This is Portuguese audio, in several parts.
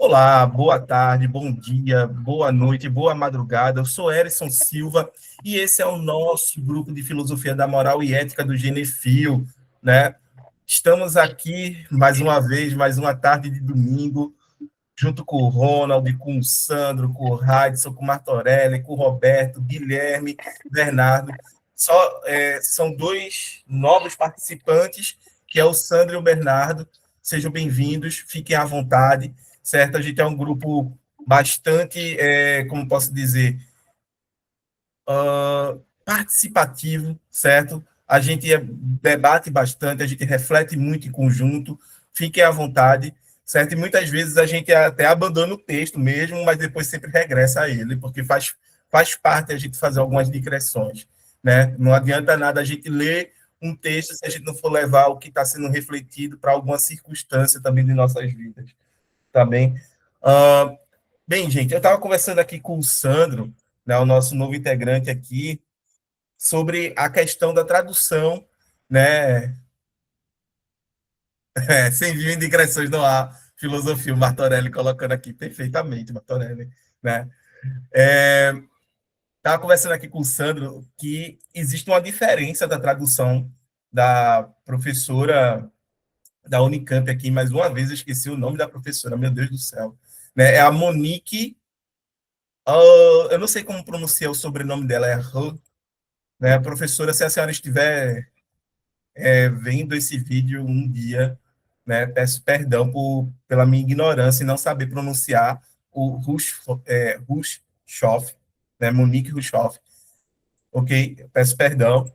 Olá, boa tarde, bom dia, boa noite, boa madrugada. Eu sou Erison Silva e esse é o nosso grupo de filosofia da moral e ética do Genefil, né? Estamos aqui mais uma vez, mais uma tarde de domingo, junto com o Ronald, com o Sandro, com o Radson, com o Martorelli, com o Roberto, Guilherme, Bernardo. São dois novos participantes, que é o Sandro e o Bernardo. Sejam bem-vindos, fiquem à vontade, certo? A gente é um grupo bastante, como posso dizer, participativo, certo? A gente debate bastante, a gente reflete muito em conjunto, fiquem à vontade, certo? E muitas vezes a gente até abandona o texto mesmo, mas depois sempre regressa a ele, porque faz parte a gente fazer algumas digressões, né? Não adianta nada a gente ler um texto se a gente não for levar o que está sendo refletido para alguma circunstância também de nossas vidas, tá bem? Uh, Bem, gente, eu estava conversando aqui com o Sandro, né, o nosso novo integrante aqui, sobre a questão da tradução, né? Sem vir digressões no ar, filosofia, o Martorelli colocando aqui perfeitamente, Martorelli, né? Estava conversando aqui com o Sandro que existe uma diferença da tradução da professora da Unicamp aqui, mais uma vez eu esqueci o nome da professora, meu Deus do céu, né? É a Monique, eu não sei como pronunciar o sobrenome dela, é Hu, né? Professora, se a senhora estiver vendo esse vídeo um dia, né, peço perdão pela minha ignorância e não saber pronunciar o Rushhoff, né, Monique Rushhoff, ok? Peço perdão,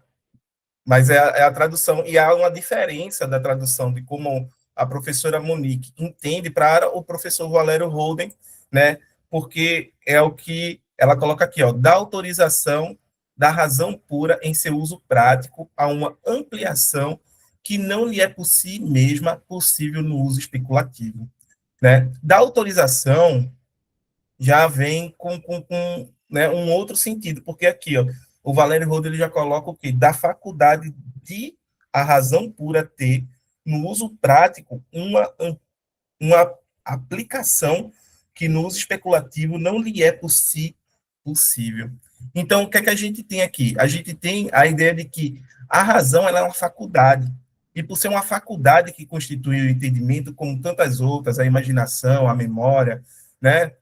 mas é a tradução, e há uma diferença da tradução de como a professora Monique entende para o professor Valério Holden, né, porque é o que ela coloca aqui, ó, da autorização da razão pura em seu uso prático a uma ampliação que não lhe é por si mesma possível no uso especulativo, né? Da autorização já vem com né, um outro sentido, porque aqui, ó, o Valério Rodo ele já coloca o quê? Da faculdade de a razão pura ter, no uso prático, uma aplicação que no uso especulativo não lhe é por si possível. Então, o que é que a gente tem aqui? A gente tem a ideia de que a razão ela é uma faculdade, e por ser uma faculdade que constitui o entendimento, como tantas outras, a imaginação, a memória, né?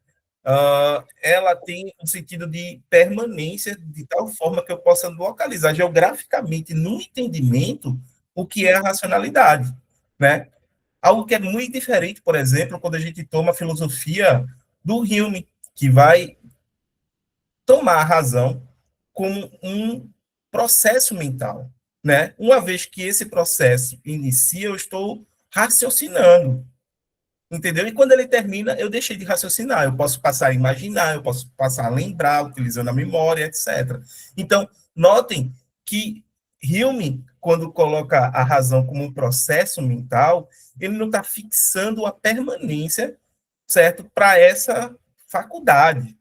Ela tem um sentido de permanência de tal forma que eu possa localizar geograficamente no entendimento o que é a racionalidade, né? Algo que é muito diferente, por exemplo, quando a gente toma a filosofia do Hume, que vai tomar a razão como um processo mental, né? Uma vez que esse processo inicia, eu estou raciocinando, entendeu? E quando ele termina, eu deixei de raciocinar. Eu posso passar a imaginar, eu posso passar a lembrar, utilizando a memória, etc. Então, notem que Hume, quando coloca a razão como um processo mental, ele não está fixando a permanência, certo, para essa faculdade.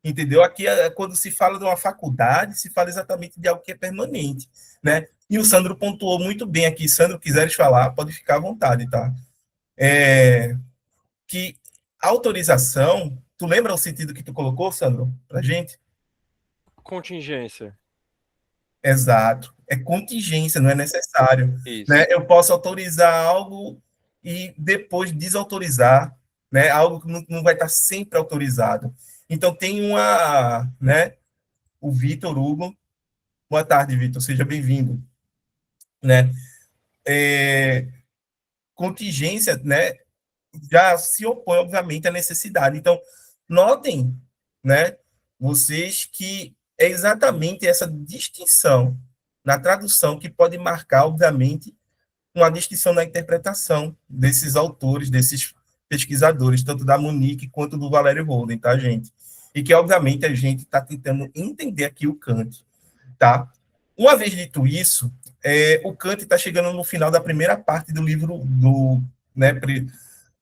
Entendeu? Aqui, quando se fala de uma faculdade, se fala exatamente de algo que é permanente, né? E o Sandro pontuou muito bem aqui. Sandro, quiseres falar, pode ficar à vontade, tá? Que autorização, tu lembra o sentido que tu colocou, Sandro, pra gente? Contingência. Exato. É contingência, não é necessário, né? Isso. Eu posso autorizar algo e depois desautorizar, né? Algo que não vai estar sempre autorizado. Então tem né? O Vitor Hugo. Boa tarde, Vitor. Seja bem-vindo, né? É, contingência, né? Já se opõe, obviamente, à necessidade. Então, notem, né, vocês que é exatamente essa distinção na tradução que pode marcar, obviamente, uma distinção na interpretação desses autores, desses pesquisadores, tanto da Monique quanto do Valério Holden, tá, gente? E que, obviamente, a gente está tentando entender aqui o Kant, tá? Uma vez dito isso, o Kant está chegando no final da primeira parte do livro né,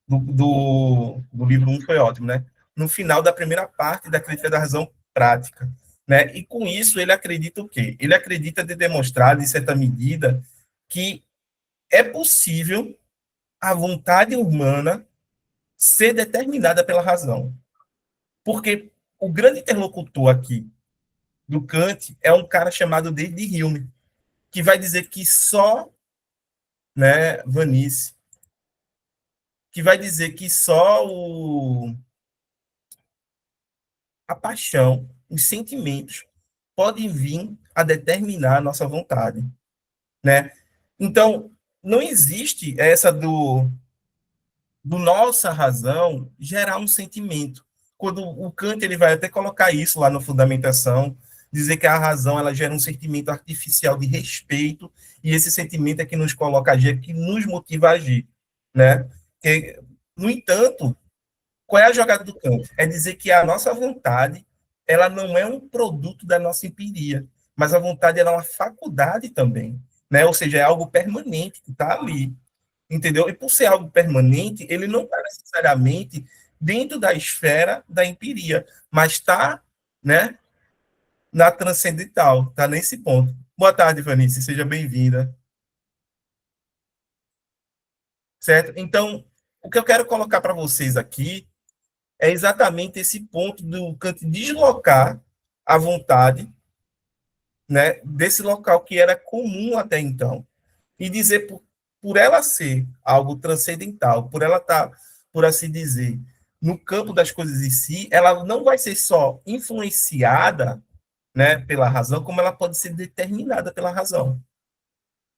do livro um foi ótimo, né? No final da primeira parte da crítica da razão prática, né? E com isso ele acredita o quê? Ele acredita de demonstrar, de certa medida, que é possível a vontade humana, ser determinada pela razão. Porque o grande interlocutor aqui do Kant é um cara chamado David Hume, que vai dizer que só, né, Vanice, que vai dizer que só a paixão, os sentimentos podem vir a determinar a nossa vontade, né? Então, não existe essa do nossa razão gerar um sentimento. Quando o Kant ele vai até colocar isso lá na fundamentação, dizer que a razão ela gera um sentimento artificial de respeito e esse sentimento é que nos coloca a agir, é que nos motiva a agir, né? No entanto, qual é a jogada do Kant? É dizer que a nossa vontade ela não é um produto da nossa empiria, mas a vontade ela é uma faculdade também, né? Ou seja, é algo permanente que está ali, entendeu? E por ser algo permanente, ele não está necessariamente dentro da esfera da empiria, mas está, né, na transcendental, está nesse ponto. Boa tarde, Vanice, seja bem-vinda. Certo? Então, o que eu quero colocar para vocês aqui é exatamente esse ponto do Kant deslocar a vontade, né, desse local que era comum até então e dizer por ela ser algo transcendental, por ela estar, por assim dizer, no campo das coisas em si, ela não vai ser só influenciada, né, pela razão, como ela pode ser determinada pela razão.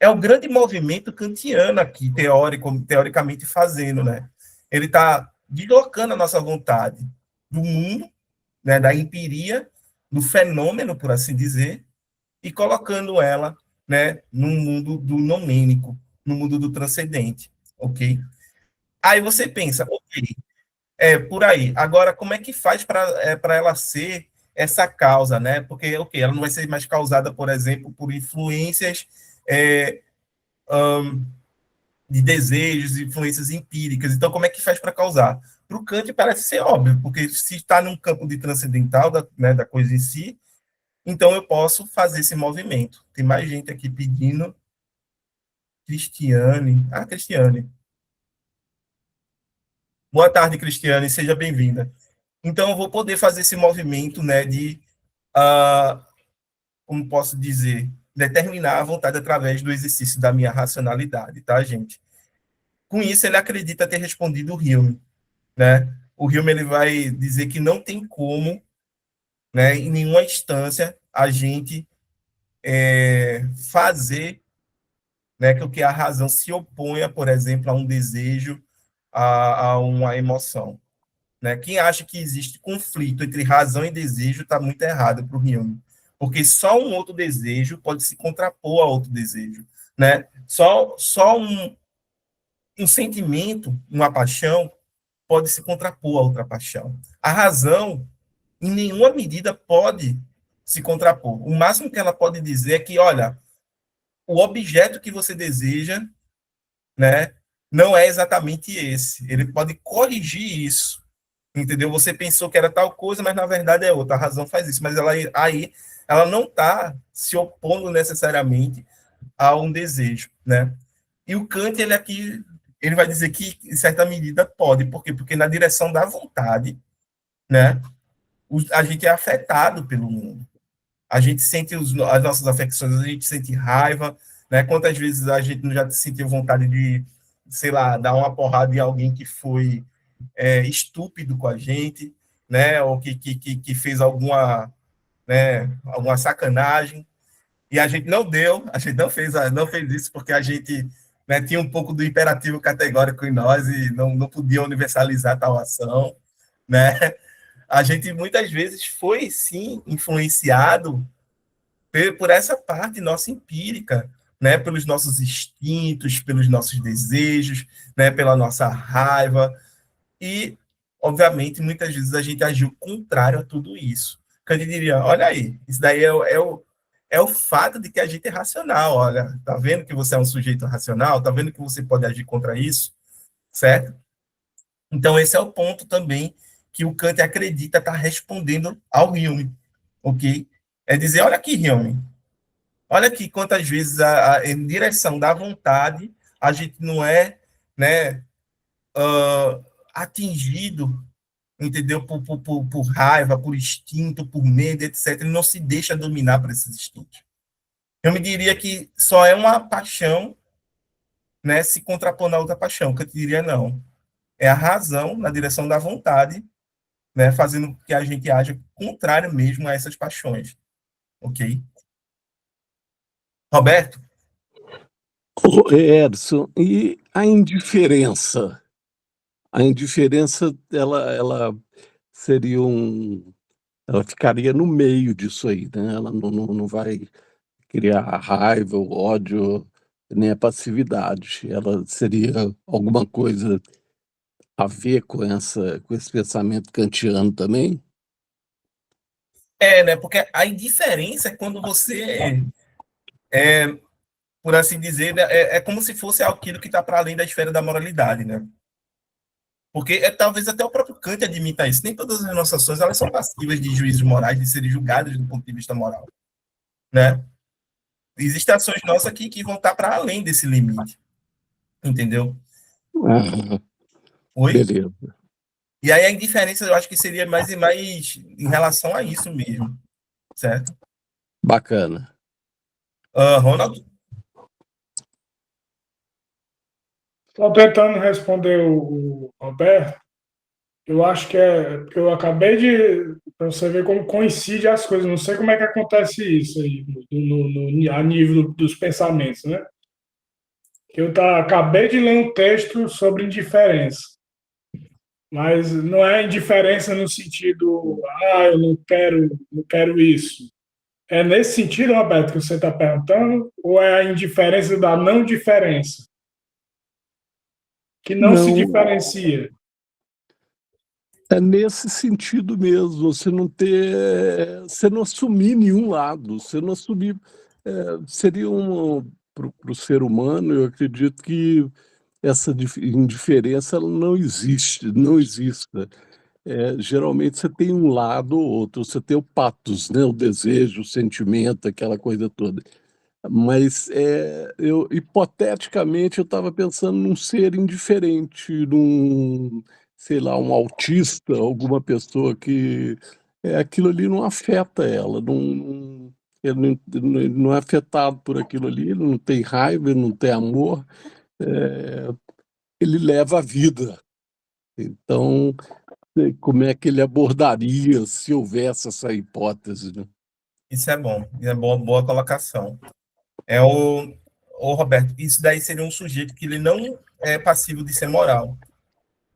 É o grande movimento kantiano aqui, teoricamente fazendo, né? Ele está deslocando a nossa vontade do mundo, né, da empiria, do fenômeno, por assim dizer, e colocando ela, né, no mundo do nomênico, no mundo do transcendente, ok? Aí você pensa, ok, é por aí. Agora, como é que faz para ela ser essa causa, né? Porque, ok, ela não vai ser mais causada, por exemplo, por influências é, de desejos, influências empíricas. Então, como é que faz para causar? Para o Kant parece ser óbvio, porque se está num campo de transcendental né, da coisa em si, então eu posso fazer esse movimento. Tem mais gente aqui pedindo. Cristiane. Ah, Cristiane. Boa tarde, Cristiane. Seja bem-vinda. Então, eu vou poder fazer esse movimento, né, de, como posso dizer, determinar a vontade através do exercício da minha racionalidade, tá, gente? Com isso, ele acredita ter respondido o Hume, né? O Hume ele vai dizer que não tem como, né, em nenhuma instância, a gente fazer, né, que a razão se oponha, por exemplo, a um desejo, a uma emoção. Né? Quem acha que existe conflito entre razão e desejo está muito errado para o Hume, porque só um outro desejo pode se contrapor a outro desejo. Né? Só um sentimento, uma paixão, pode se contrapor a outra paixão. A razão, em nenhuma medida, pode se contrapor. O máximo que ela pode dizer é que, olha, o objeto que você deseja, né, não é exatamente esse. Ele pode corrigir isso, entendeu? Você pensou que era tal coisa, mas na verdade é outra. A razão faz isso, mas ela aí ela não está se opondo necessariamente a um desejo, né? E o Kant ele aqui ele vai dizer que em certa medida pode, por quê? Porque na direção da vontade, né? A gente é afetado pelo mundo. A gente sente as nossas afecções, a gente sente raiva, né? Quantas vezes a gente não já sentiu vontade de, sei lá, dar uma porrada em alguém que foi estúpido com a gente, né? Ou que fez alguma, né, alguma sacanagem, e a gente não deu, a gente não fez isso porque a gente, né, tinha um pouco do imperativo categórico em nós e não podia universalizar tal ação, né? A gente muitas vezes foi, sim, influenciado por essa parte nossa empírica, né, pelos nossos instintos, pelos nossos desejos, né, pela nossa raiva, e, obviamente, muitas vezes a gente agiu contrário a tudo isso. Kant diria, olha aí, isso daí é o fato de que a gente é racional, olha, tá vendo que você é um sujeito racional? Tá vendo que você pode agir contra isso? Certo? Então, esse é o ponto também que o Kant acredita estar respondendo ao Hume, ok? É dizer, olha aqui, Hume, olha aqui quantas vezes em direção da vontade a gente não é, né, atingido, entendeu? Por raiva, por instinto, por medo, etc. Ele não se deixa dominar por esses instintos. Eu me diria que só é uma paixão, né, se contrapondo a outra paixão, que eu diria não. É a razão na direção da vontade, né, fazendo que a gente haja contrário mesmo a essas paixões, ok? Roberto? Edson, e a indiferença? A indiferença, ela seria ela ficaria no meio disso aí, né? Ela não vai criar raiva, o ódio, nem a passividade. Ela seria alguma coisa a ver com esse pensamento kantiano também? Né? Porque a indiferença é quando você, por assim dizer, né, é como se fosse aquilo que está para além da esfera da moralidade, né? Porque talvez até o próprio Kant admita isso. Nem todas as nossas ações elas são passíveis de juízos morais, de serem julgadas do ponto de vista moral, né? Existem ações nossas que vão estar para além desse limite, entendeu? Ah, Oi? beleza, E aí a indiferença eu acho que seria mais e mais em relação a isso mesmo, certo? bacana. Ronald? Só tentando responder o Roberto, eu acho que é porque eu acabei de. Para você ver como coincide as coisas, não sei como é que acontece isso aí, a nível dos pensamentos, né? Acabei de ler um texto sobre indiferença, mas não é indiferença no sentido, eu não quero isso. É nesse sentido, Roberto, que você está perguntando, ou é a indiferença da não diferença, que não se Não, diferencia? é nesse sentido mesmo, você não assumir nenhum lado, você não assumir, seria para o ser humano, eu acredito que essa indiferença ela não existe, não exista. Geralmente você tem um lado ou outro, você tem o patos, né, o desejo, o sentimento, aquela coisa toda. Mas, hipoteticamente, eu estava pensando num ser indiferente, sei lá, um autista, alguma pessoa que aquilo ali não afeta ela, ele não é afetado por aquilo ali, ele não tem raiva, ele não tem amor, ele leva a vida. Então, como é que ele abordaria se houvesse essa hipótese, né? Isso é bom, boa colocação. O Roberto, isso daí seria um sujeito que ele não é passivo de ser moral,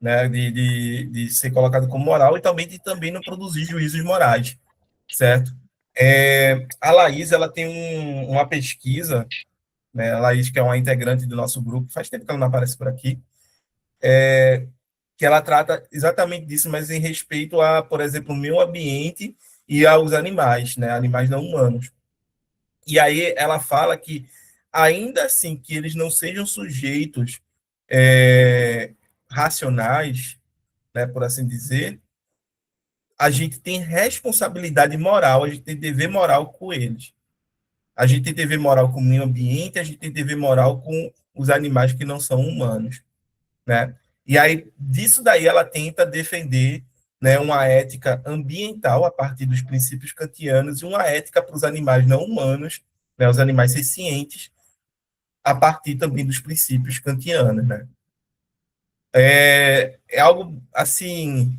né? De ser colocado como moral e também não produzir juízos morais, certo? A Laís, ela tem uma pesquisa, né? A Laís, que é uma integrante do nosso grupo, faz tempo que ela não aparece por aqui, que ela trata exatamente disso, mas em respeito a, por exemplo, o meio ambiente e aos animais, né? Animais não humanos. E aí ela fala que, ainda assim que eles não sejam sujeitos racionais, né, por assim dizer, a gente tem responsabilidade moral, a gente tem dever moral com eles. A gente tem dever moral com o meio ambiente, a gente tem dever moral com os animais que não são humanos, né? E aí, disso daí, ela tenta defender, né, uma ética ambiental a partir dos princípios kantianos e uma ética para os animais não humanos, né, os animais sencientes, a partir também dos princípios kantianos, né? É algo, assim,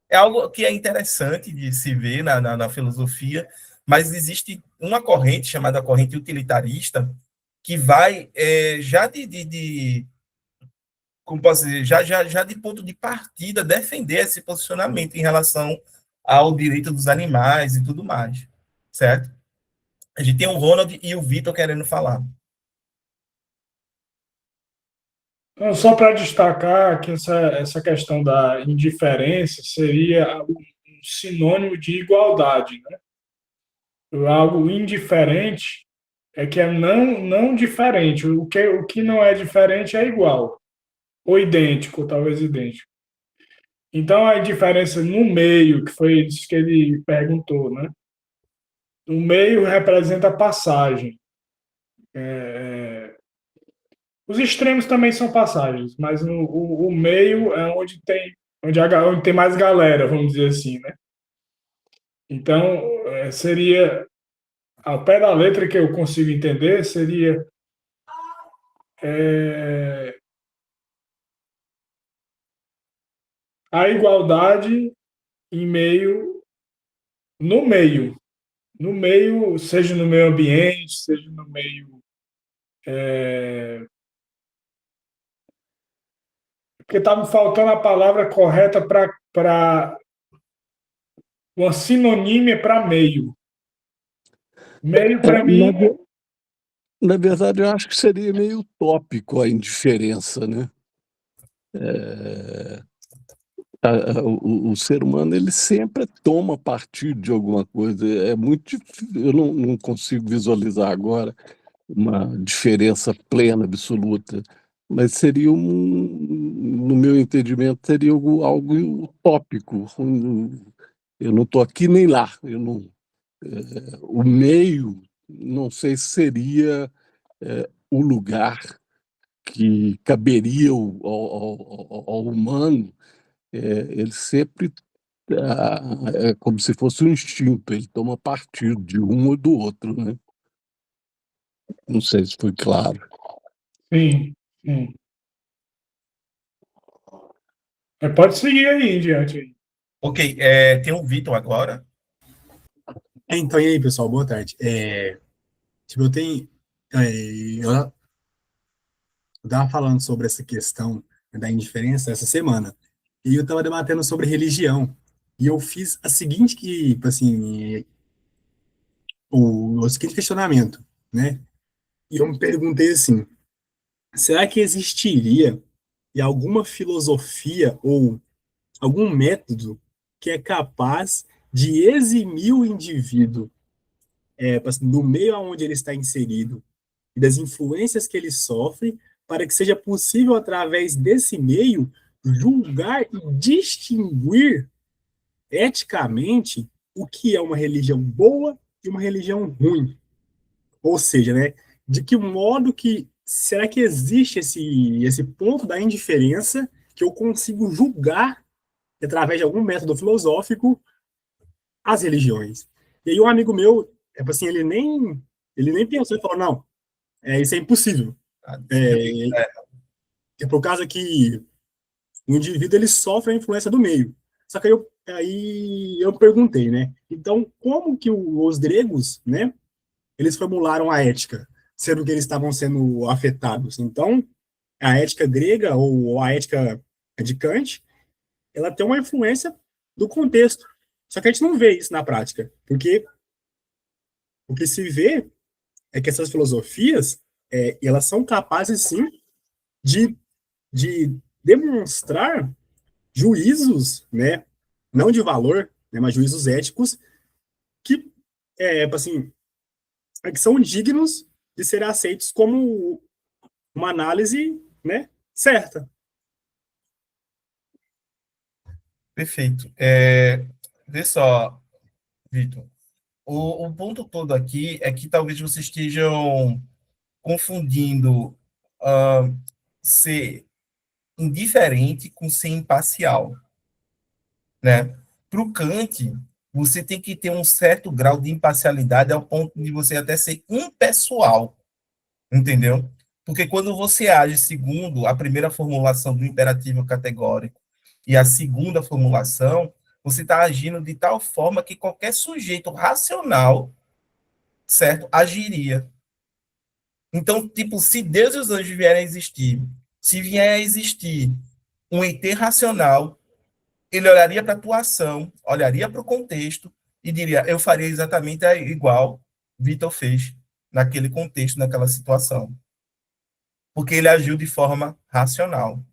é algo que é interessante de se ver na filosofia, mas existe uma corrente chamada corrente utilitarista que vai já como posso dizer, já de ponto de partida defender esse posicionamento em relação ao direito dos animais e tudo mais, certo? A gente tem o Ronald e o Vitor querendo falar. Então, só para destacar que essa questão da indiferença seria um sinônimo de igualdade, né? Algo indiferente é que é não diferente. O que não é diferente é igual, ou idêntico, ou talvez idêntico. Então, a diferença no meio, que foi isso que ele perguntou, né? O meio representa a passagem. Os extremos também são passagens, mas o meio é onde tem mais galera, vamos dizer assim, né? Então, seria, ao pé da letra que eu consigo entender, seria é, a igualdade em meio, no meio, no meio, seja no meio ambiente, seja no meio. Porque estava faltando a palavra correta para uma sinonímia para meio. Meio, para Na, mim, ve- na verdade, eu acho que seria meio utópico a indiferença, né? É, o ser humano ele sempre toma partido de alguma coisa. É muito difícil, eu não consigo visualizar agora uma diferença plena, absoluta, mas seria no meu entendimento, seria algo utópico. Eu não estou aqui nem lá. O meio, não sei se seria o lugar que caberia ao humano. Ele sempre é como se fosse um instinto, ele toma partido de um ou do outro, né? Não sei se foi claro. sim, sim. Pode seguir aí em diante. Ok, tem o Vitor agora. Então, e aí, pessoal, boa tarde. Tipo, eu estava falando sobre essa questão da indiferença essa semana, e eu estava debatendo sobre religião, e eu fiz a seguinte, tipo assim, o seguinte questionamento, né? E eu me perguntei assim, será que existiria alguma filosofia ou algum método que é capaz de eximir o indivíduo assim, do meio aonde ele está inserido e das influências que ele sofre, para que seja possível, através desse meio, julgar e distinguir eticamente o que é uma religião boa e uma religião ruim. Ou seja, né, de que modo que será que existe esse ponto da indiferença que eu consigo julgar através de algum método filosófico as religiões? E aí um amigo meu, assim, ele nem pensou e falou, não, isso é impossível. É por causa que o indivíduo ele sofre a influência do meio. Só que aí eu perguntei, né? Então, como que os gregos, né, eles formularam a ética, sendo que eles estavam sendo afetados? Então, a ética grega ou a ética de Kant, ela tem uma influência do contexto. Só que a gente não vê isso na prática, porque o que se vê é que essas filosofias, elas são capazes, sim, de, de demonstrar juízos, né, não de valor, né, mas juízos éticos que, assim, que são dignos de serem aceitos como uma análise, né, certa. Perfeito. Vê só, Vitor. O ponto todo aqui é que talvez vocês estejam confundindo ser indiferente com ser imparcial, né? Para o Kant, você tem que ter um certo grau de imparcialidade ao ponto de você até ser impessoal, entendeu? Porque quando você age segundo a primeira formulação do imperativo categórico e a segunda formulação, você está agindo de tal forma que qualquer sujeito racional, certo, agiria. Então, tipo, se Deus e os anjos vierem a existir, se vier a existir um ET racional, ele olharia para a tua ação, olharia para o contexto e diria, eu faria exatamente igual Vitor fez naquele contexto, naquela situação. Porque ele agiu de forma racional,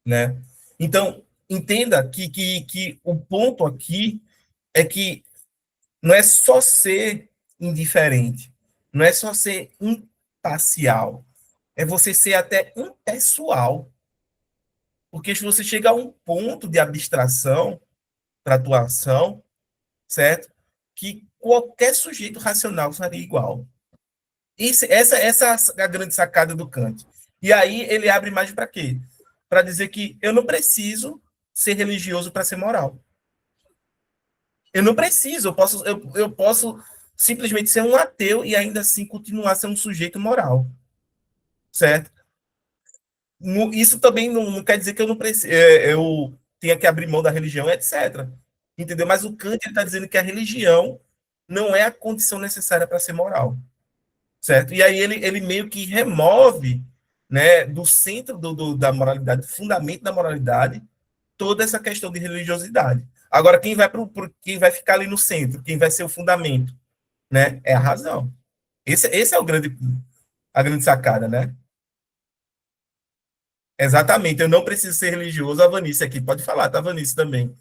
né? Então, entenda que o ponto aqui é que não é só ser indiferente, não é só ser imparcial, é você ser até impessoal. Porque se você chega a um ponto de abstração para a tua ação, certo? Que qualquer sujeito racional faria igual. Essa é a grande sacada do Kant. E aí ele abre mais para quê? Para dizer que eu não preciso ser religioso para ser moral. Eu não preciso, eu posso simplesmente ser um ateu e ainda assim continuar sendo um sujeito moral. Certo? Isso também não quer dizer que eu não preciso, eu tenha que abrir mão da religião, etc. Entendeu? Mas o Kant está dizendo que a religião não é a condição necessária para ser moral. Certo? E aí ele meio que remove, né, do centro da moralidade, do fundamento da moralidade, toda essa questão de religiosidade. Agora, quem vai ficar ali no centro, quem vai ser o fundamento, né, é a razão. Esse é a grande sacada, né? Exatamente, eu não preciso ser religioso, a Vanice aqui, pode falar, tá, Vanice, também,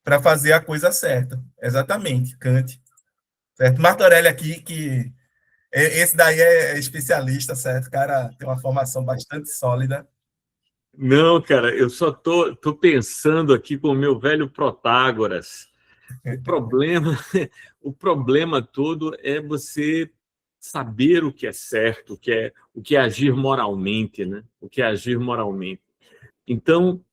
para fazer a coisa certa. Exatamente, Kant. Certo? Martorelli aqui, que esse daí é especialista, certo? O cara tem uma formação bastante sólida. Não, cara, eu só tô pensando aqui com o meu velho Protágoras. O problema todo é você saber o que é certo, o que é agir moralmente, né? O que é agir moralmente. Então,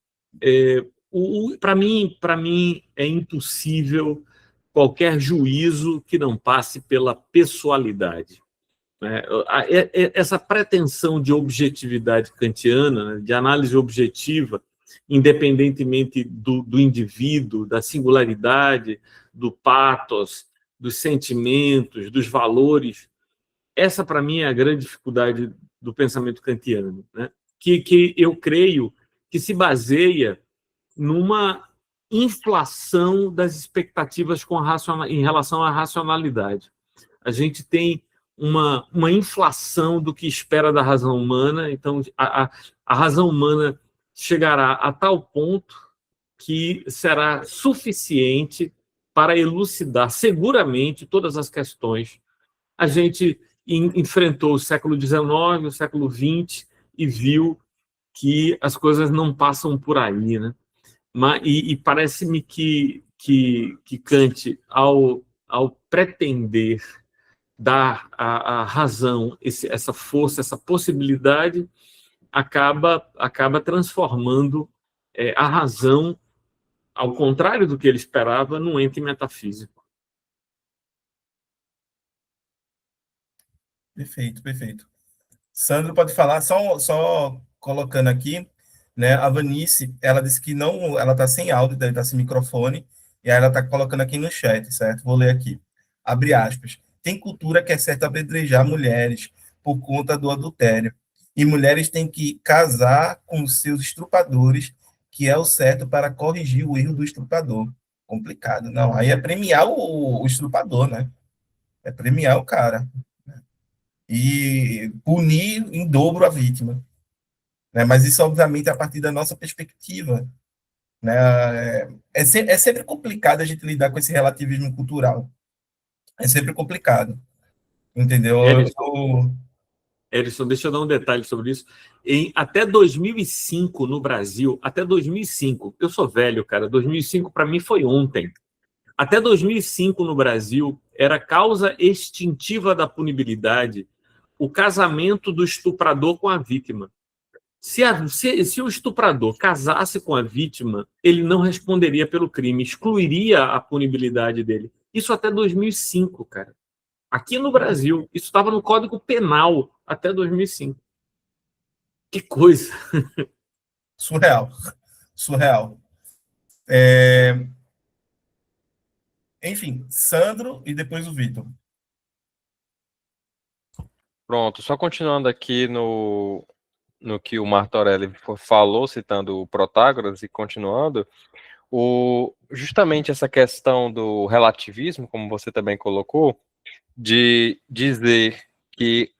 para mim é impossível qualquer juízo que não passe pela pessoalidade. Essa pretensão de objetividade kantiana, né, de análise objetiva, independentemente do indivíduo, da singularidade, do pathos, dos sentimentos, dos valores, essa, para mim, é a grande dificuldade do pensamento kantiano, né? Que eu creio que se baseia numa inflação das expectativas em relação à racionalidade. A gente tem uma inflação do que espera da razão humana, então a razão humana chegará a tal ponto que será suficiente para elucidar seguramente todas as questões. A gente enfrentou o século XIX, o século XX e viu que as coisas não passam por aí, né? E parece-me que Kant, ao pretender dar à razão essa força, essa possibilidade, acaba transformando a razão, ao contrário do que ele esperava, num ente metafísico. Perfeito, perfeito. Sandro pode falar, só colocando aqui, né? A Vanice, ela disse que não, ela está sem áudio, deve estar sem microfone, e aí ela está colocando aqui no chat, certo? Vou ler aqui. Abre aspas. Tem cultura que é certo apedrejar mulheres por conta do adultério. E mulheres têm que casar com seus estrupadores, que é o certo para corrigir o erro do estrupador. Complicado, não. Aí é premiar o estrupador, né? É premiar o cara e punir em dobro a vítima, né? Mas isso, obviamente, é a partir da nossa perspectiva, né? É sempre complicado a gente lidar com esse relativismo cultural. É sempre complicado, entendeu? Elison, deixa eu dar um detalhe sobre isso. Até 2005, no Brasil, até 2005, eu sou velho, cara, 2005 para mim foi ontem. Até 2005, no Brasil, era causa extintiva da punibilidade o casamento do estuprador com a vítima. Se o estuprador casasse com a vítima, ele não responderia pelo crime, excluiria a punibilidade dele. Isso até 2005, cara. Aqui no Brasil, isso estava no Código Penal até 2005. Que coisa! Surreal. Surreal. Enfim, Sandro e depois o Vitor. Pronto, só continuando aqui no que o Martorelli falou, citando o Protágoras e continuando, justamente essa questão do relativismo, como você também colocou, de dizer que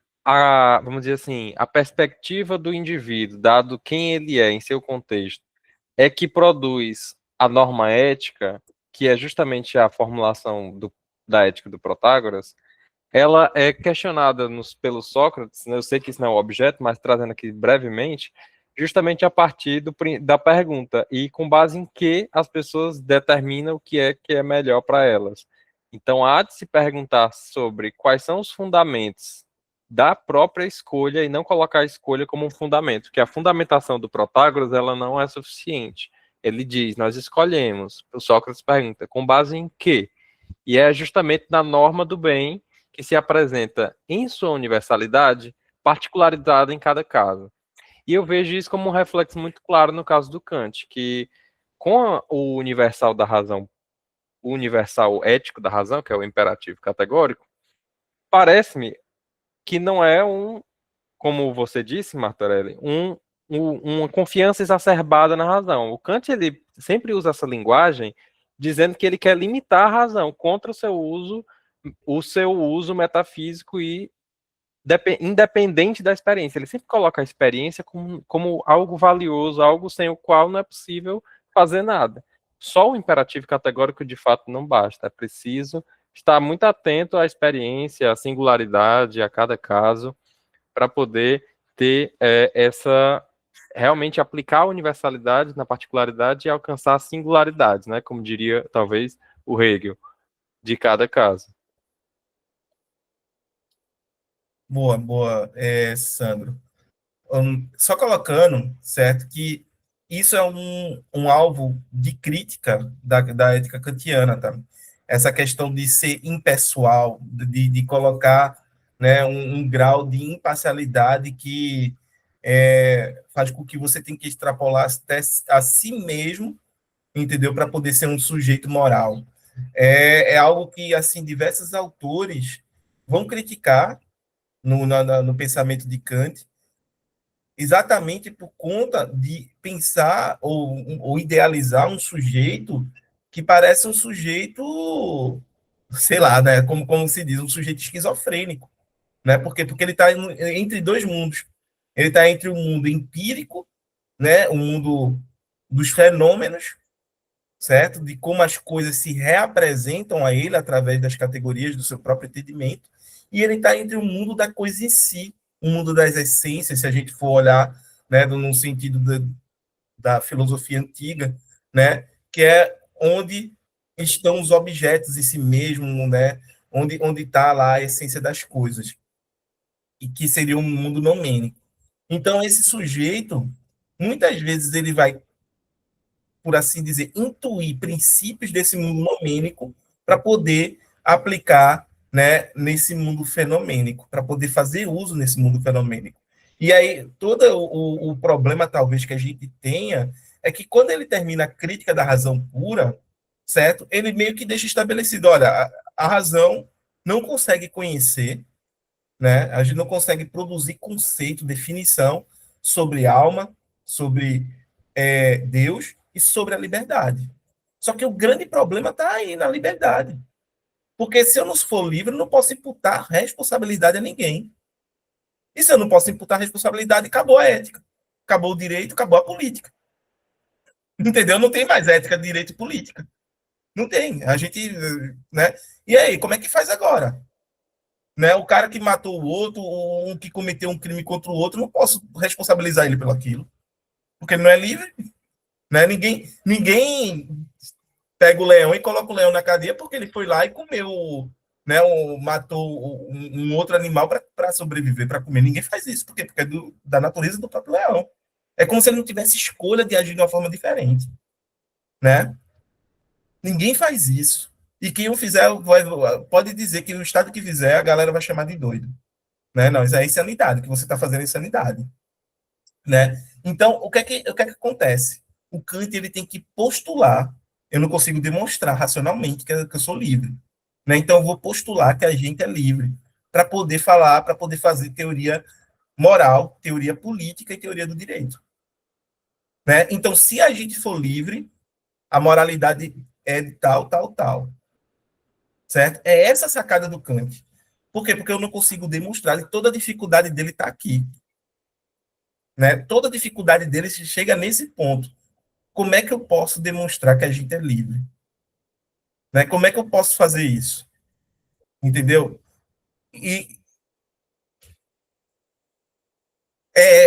vamos dizer assim, a perspectiva do indivíduo, dado quem ele é em seu contexto, é que produz a norma ética, que é justamente a formulação da ética do Protágoras. Ela é questionada pelo Sócrates, né? Eu sei que isso não é o objeto, mas trazendo aqui brevemente, justamente a partir da pergunta, e com base em que as pessoas determinam o que é melhor para elas. Então, há de se perguntar sobre quais são os fundamentos da própria escolha e não colocar a escolha como um fundamento, que a fundamentação do Protágoras ela não é suficiente. Ele diz, nós escolhemos. O Sócrates pergunta, com base em quê? E é justamente na norma do bem que se apresenta em sua universalidade, particularizada em cada caso. E eu vejo isso como um reflexo muito claro no caso do Kant, que com o universal da razão, o universal ético da razão, que é o imperativo categórico, parece-me que não é como você disse, Martorelli, uma confiança exacerbada na razão. O Kant ele sempre usa essa linguagem dizendo que ele quer limitar a razão contra o seu uso metafísico e independente da experiência. Ele sempre coloca a experiência como algo valioso, algo sem o qual não é possível fazer nada. Só o imperativo categórico de fato não basta. É preciso estar muito atento à experiência, à singularidade, a cada caso, para poder ter realmente aplicar a universalidade na particularidade e alcançar a singularidade, né? Como diria talvez o Hegel, de cada caso. Boa, Sandro. Só colocando, certo, que isso é um alvo de crítica da ética kantiana, tá? Essa questão de ser impessoal, de colocar, né, um grau de imparcialidade que faz com que você tenha que extrapolar até a si mesmo, entendeu? Para poder ser um sujeito moral. É algo que, assim, diversos autores vão criticar no pensamento de Kant, exatamente por conta de pensar ou idealizar um sujeito que parece um sujeito, sei lá, né, como se diz, um sujeito esquizofrênico, né? Porque ele está entre dois mundos. Ele está entre o mundo empírico, né, o mundo dos fenômenos, certo? De como as coisas se reapresentam a ele através das categorias do seu próprio entendimento, e ele está entre o mundo da coisa em si, o mundo das essências, se a gente for olhar, né, no sentido da filosofia antiga, né, que é onde estão os objetos em si mesmo, né, onde está lá a essência das coisas, e que seria um mundo nomênico. Então, esse sujeito, muitas vezes ele vai, por assim dizer, intuir princípios desse mundo nomênico para poder aplicar, né, nesse mundo fenomênico, para poder fazer uso nesse mundo fenomênico. E aí, todo o problema, talvez, que a gente tenha, é que quando ele termina a crítica da razão pura, certo? Ele meio que deixa estabelecido, olha, a razão não consegue conhecer, né? A gente não consegue produzir conceito, definição sobre alma, sobre Deus e sobre a liberdade. Só que o grande problema está aí na liberdade. Porque se eu não for livre, eu não posso imputar responsabilidade a ninguém. E se eu não posso imputar responsabilidade, acabou a ética. Acabou o direito, acabou a política. Entendeu? Não tem mais ética, direito e política. Não tem. A gente, né? E aí, como é que faz agora? Né? O cara que matou o outro, um que cometeu um crime contra o outro, não posso responsabilizar ele pelo aquilo. Porque ele não é livre. Né? Ninguém pega o leão e coloca o leão na cadeia porque ele foi lá e comeu, né? Matou um outro animal para sobreviver, para comer. Ninguém faz isso. Por quê? Porque é da natureza do próprio leão. É como se ele não tivesse escolha de agir de uma forma diferente. Né? Ninguém faz isso. E quem o fizer pode dizer que o estado que fizer, a galera vai chamar de doido. Né? Não, isso é insanidade. O que você está fazendo é insanidade. Né? Então, o que é que acontece? O Kant ele tem que postular. Eu não consigo demonstrar racionalmente que eu sou livre. Né? Então, eu vou postular que a gente é livre para poder falar, para poder fazer teoria moral, teoria política e teoria do direito. Né? Então, se a gente for livre, a moralidade é de tal, tal, tal. Certo? É essa a sacada do Kant. Por quê? Porque eu não consigo demonstrar que toda a dificuldade dele está aqui. Né? Toda a dificuldade dele chega nesse ponto. Como é que eu posso demonstrar que a gente é livre? Né? Como é que eu posso fazer isso? Entendeu?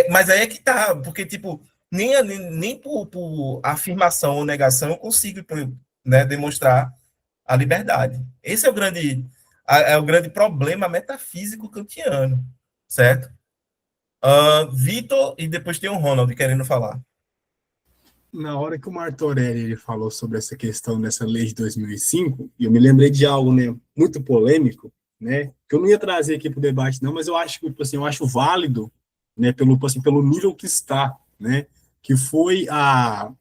Mas aí é que tá, porque, tipo, nem por afirmação ou negação eu consigo, né, demonstrar a liberdade. Esse é o grande problema metafísico kantiano. certo? Vitor, e depois tem o Ronald querendo falar. Na hora que o Martorelli ele falou sobre essa questão dessa lei de 2005, e eu me lembrei de algo, né, muito polêmico, né, que eu não ia trazer aqui para o debate não, mas eu acho que, tipo assim, eu acho válido, né, pelo nível que está, né, que foi a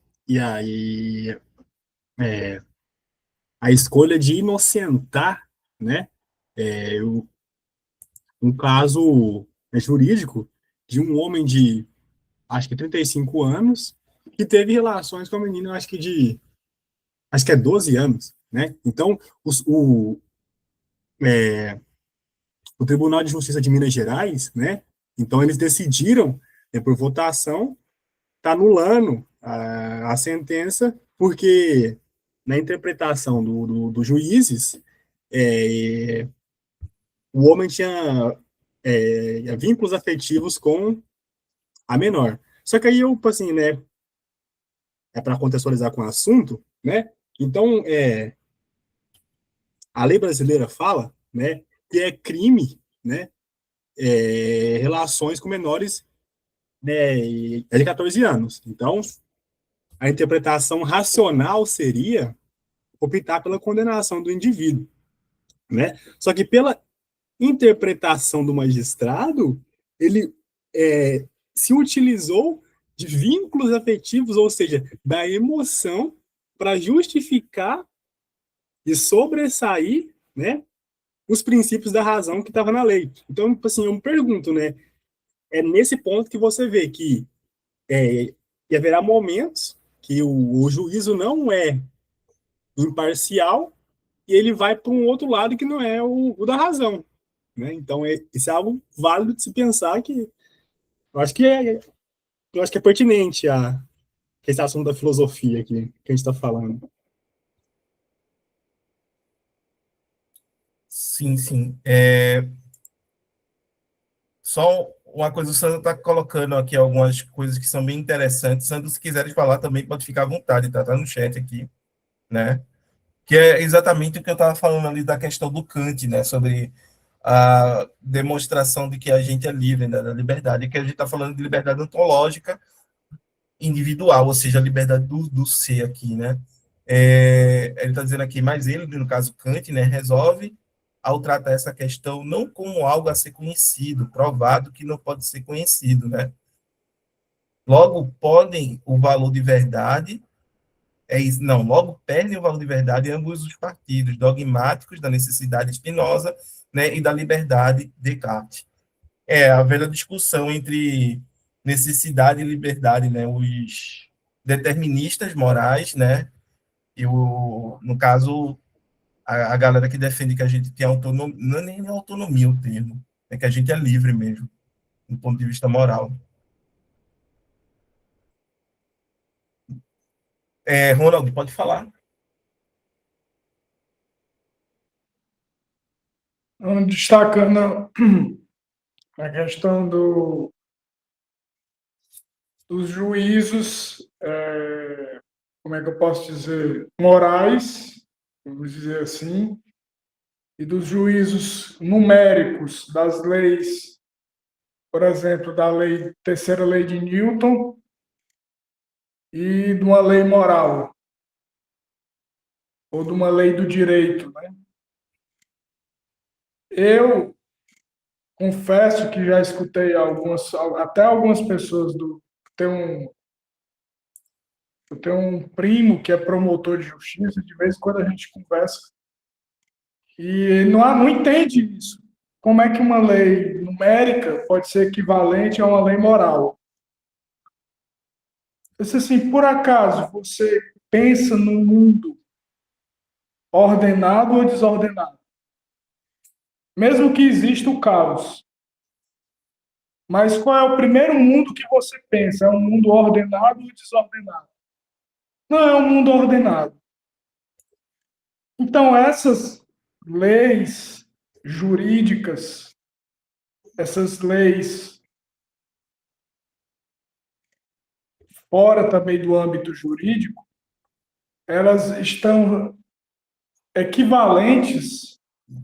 escolha de inocentar, né, um caso jurídico de um homem de, acho que 35 anos, que teve relações com a menina, acho que é 12 anos, né? Então, o Tribunal de Justiça de Minas Gerais, né? Então, eles decidiram, por votação, tá anulando a sentença, porque na interpretação dos juízes, é, o homem tinha vínculos afetivos com a menor. Só que aí eu, tipo assim, né, para contextualizar com o assunto, né? Então, a lei brasileira fala, né, que é crime, né, relações com menores, né, de 14 anos. Então, a interpretação racional seria optar pela condenação do indivíduo, né? Só que pela interpretação do magistrado, ele se utilizou de vínculos afetivos, ou seja, da emoção, para justificar e sobressair, né, os princípios da razão que estava na lei. Então, assim, eu me pergunto, né, é nesse ponto que você vê que haverá momentos que o juízo não é imparcial e ele vai para um outro lado que não é o da razão, né? Então, isso é algo válido de se pensar que eu acho que eu acho que é pertinente a esse assunto da filosofia aqui que a gente está falando. Sim, sim. Só uma coisa, o Sandro está colocando aqui algumas coisas que são bem interessantes. Sandro, se quiseres falar também, pode ficar à vontade, tá? Tá no chat aqui, né? Que é exatamente o que eu estava falando ali da questão do Kant, né? Sobre a demonstração de que a gente é livre, né? Da liberdade, que a gente está falando de liberdade ontológica individual, ou seja, a liberdade do ser aqui, né? Ele está dizendo aqui, mas ele, no caso Kant, né, resolve ao tratar essa questão não como algo a ser conhecido, provado que não pode ser conhecido, né? Logo podem o valor de verdade não, logo perdem o valor de verdade ambos os partidos dogmáticos da necessidade Spinoza, né, e da liberdade Descartes. A velha discussão entre necessidade e liberdade, né, os deterministas morais, né, e no caso a galera que defende que a gente tem autonomia, não é nem autonomia o termo, é que a gente é livre mesmo, do ponto de vista moral. Ronald, pode falar. Destacando a questão dos juízos, como é que eu posso dizer, morais, vamos dizer assim, e dos juízos numéricos das leis, por exemplo, da terceira lei de Newton e de uma lei moral, ou de uma lei do direito, né? Eu confesso que já escutei até algumas pessoas eu tenho um primo que é promotor de justiça, de vez em quando a gente conversa, e não entende isso. Como é que uma lei numérica pode ser equivalente a uma lei moral? Se assim, por acaso você pensa num mundo ordenado ou desordenado, mesmo que exista o caos, mas qual é o primeiro mundo que você pensa? É um mundo ordenado ou desordenado? Não, é um mundo ordenado. Então, essas leis jurídicas, essas leis fora também do âmbito jurídico, elas estão equivalentes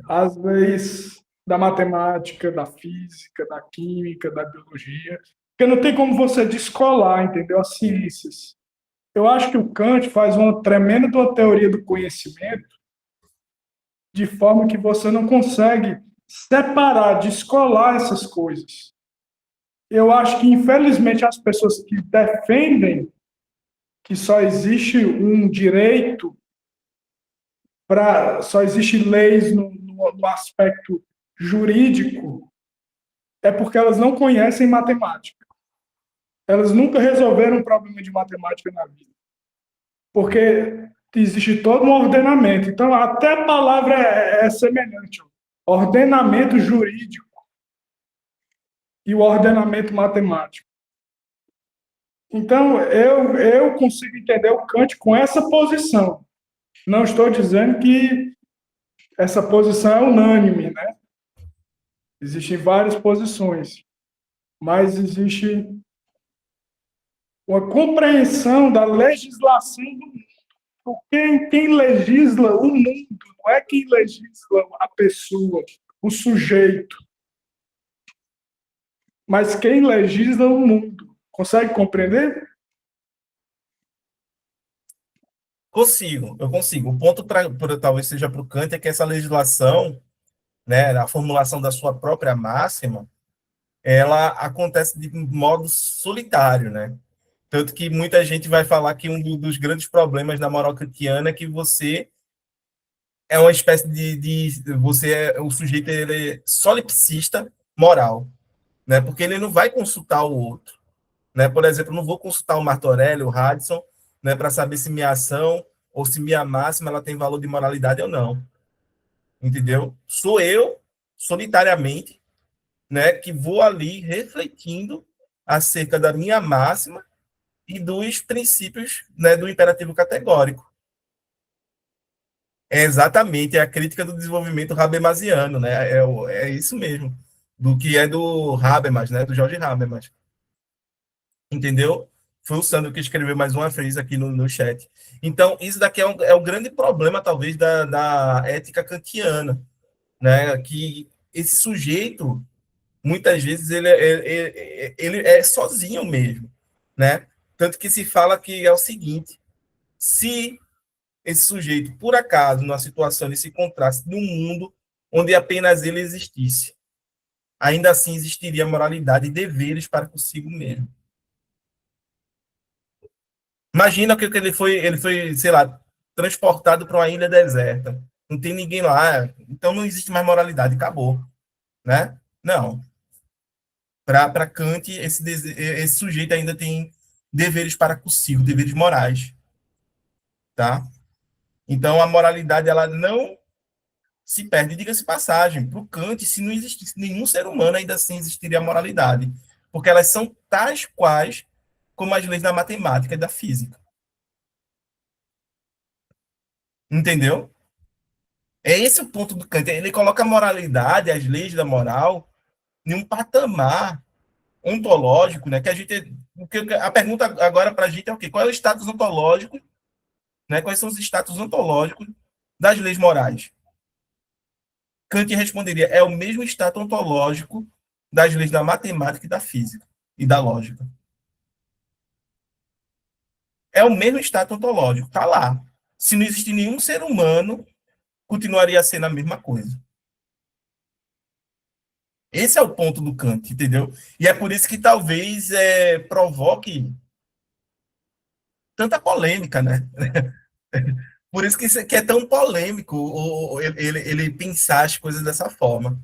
às leis da matemática, da física, da química, da biologia, porque não tem como você descolar, entendeu? As ciências. Eu acho que o Kant faz uma tremenda de uma teoria do conhecimento, de forma que você não consegue separar, descolar essas coisas. Eu acho que, infelizmente, as pessoas que defendem que só existe um direito, só existe leis no aspecto jurídico, é porque elas não conhecem matemática. Elas nunca resolveram um problema de matemática na vida. Porque existe todo um ordenamento. Então, até a palavra é semelhante. Ordenamento jurídico e o ordenamento matemático. Então, eu consigo entender o Kant com essa posição. Não estou dizendo que essa posição é unânime, né? Existem várias posições, mas existe uma compreensão da legislação do mundo. Porque quem legisla o mundo não é quem legisla a pessoa, o sujeito, mas quem legisla o mundo. Consegue compreender? Eu consigo. O ponto talvez seja para o Kant é que essa legislação, né, a formulação da sua própria máxima, ela acontece de modo solitário, né? Tanto que muita gente vai falar que um dos grandes problemas da moral kantiana é que você é uma espécie você é o sujeito, ele é solipsista moral, né? Porque ele não vai consultar o outro, né? Por exemplo, eu não vou consultar o Martorelli, o Radisson, né, para saber se minha ação ou se minha máxima ela tem valor de moralidade ou não. Entendeu? Sou eu, solitariamente, né, que vou ali refletindo acerca da minha máxima e dos princípios, né, do imperativo categórico. É exatamente a crítica do desenvolvimento habermasiano, né? É isso mesmo, do que é do Habermas, né, do Jorge Habermas. Entendeu? Foi o Sandro que escreveu mais uma vez aqui no chat. Então, isso daqui é o grande problema, talvez, da ética kantiana, né? Que esse sujeito, muitas vezes, ele é sozinho mesmo, né? Tanto que se fala que é o seguinte, se esse sujeito, por acaso, numa situação, ele se encontrasse num mundo onde apenas ele existisse, ainda assim existiria moralidade e deveres para consigo mesmo. Imagina que ele foi, sei lá, transportado para uma ilha deserta. Não tem ninguém lá, então não existe mais moralidade, acabou, né? Não. Para Kant, esse sujeito ainda tem deveres para consigo, deveres morais, tá? Então a moralidade ela não se perde. Diga-se passagem, para o Kant, se não existisse nenhum ser humano, ainda assim existiria a moralidade, porque elas são tais quais como as leis da matemática e da física. Entendeu? É esse o ponto do Kant. Ele coloca a moralidade, as leis da moral, em um patamar ontológico, né? Que a gente, a pergunta agora para a gente é o quê? Qual é o status ontológico, né? Quais são os status ontológicos das leis morais? Kant responderia: é o mesmo status ontológico das leis da matemática e da física e da lógica. É o mesmo status ontológico, tá lá. Se não existir nenhum ser humano, continuaria sendo a mesma coisa. Esse é o ponto do Kant, entendeu? E é por isso que talvez provoque tanta polêmica, né? Por isso que é tão polêmico ele pensar as coisas dessa forma,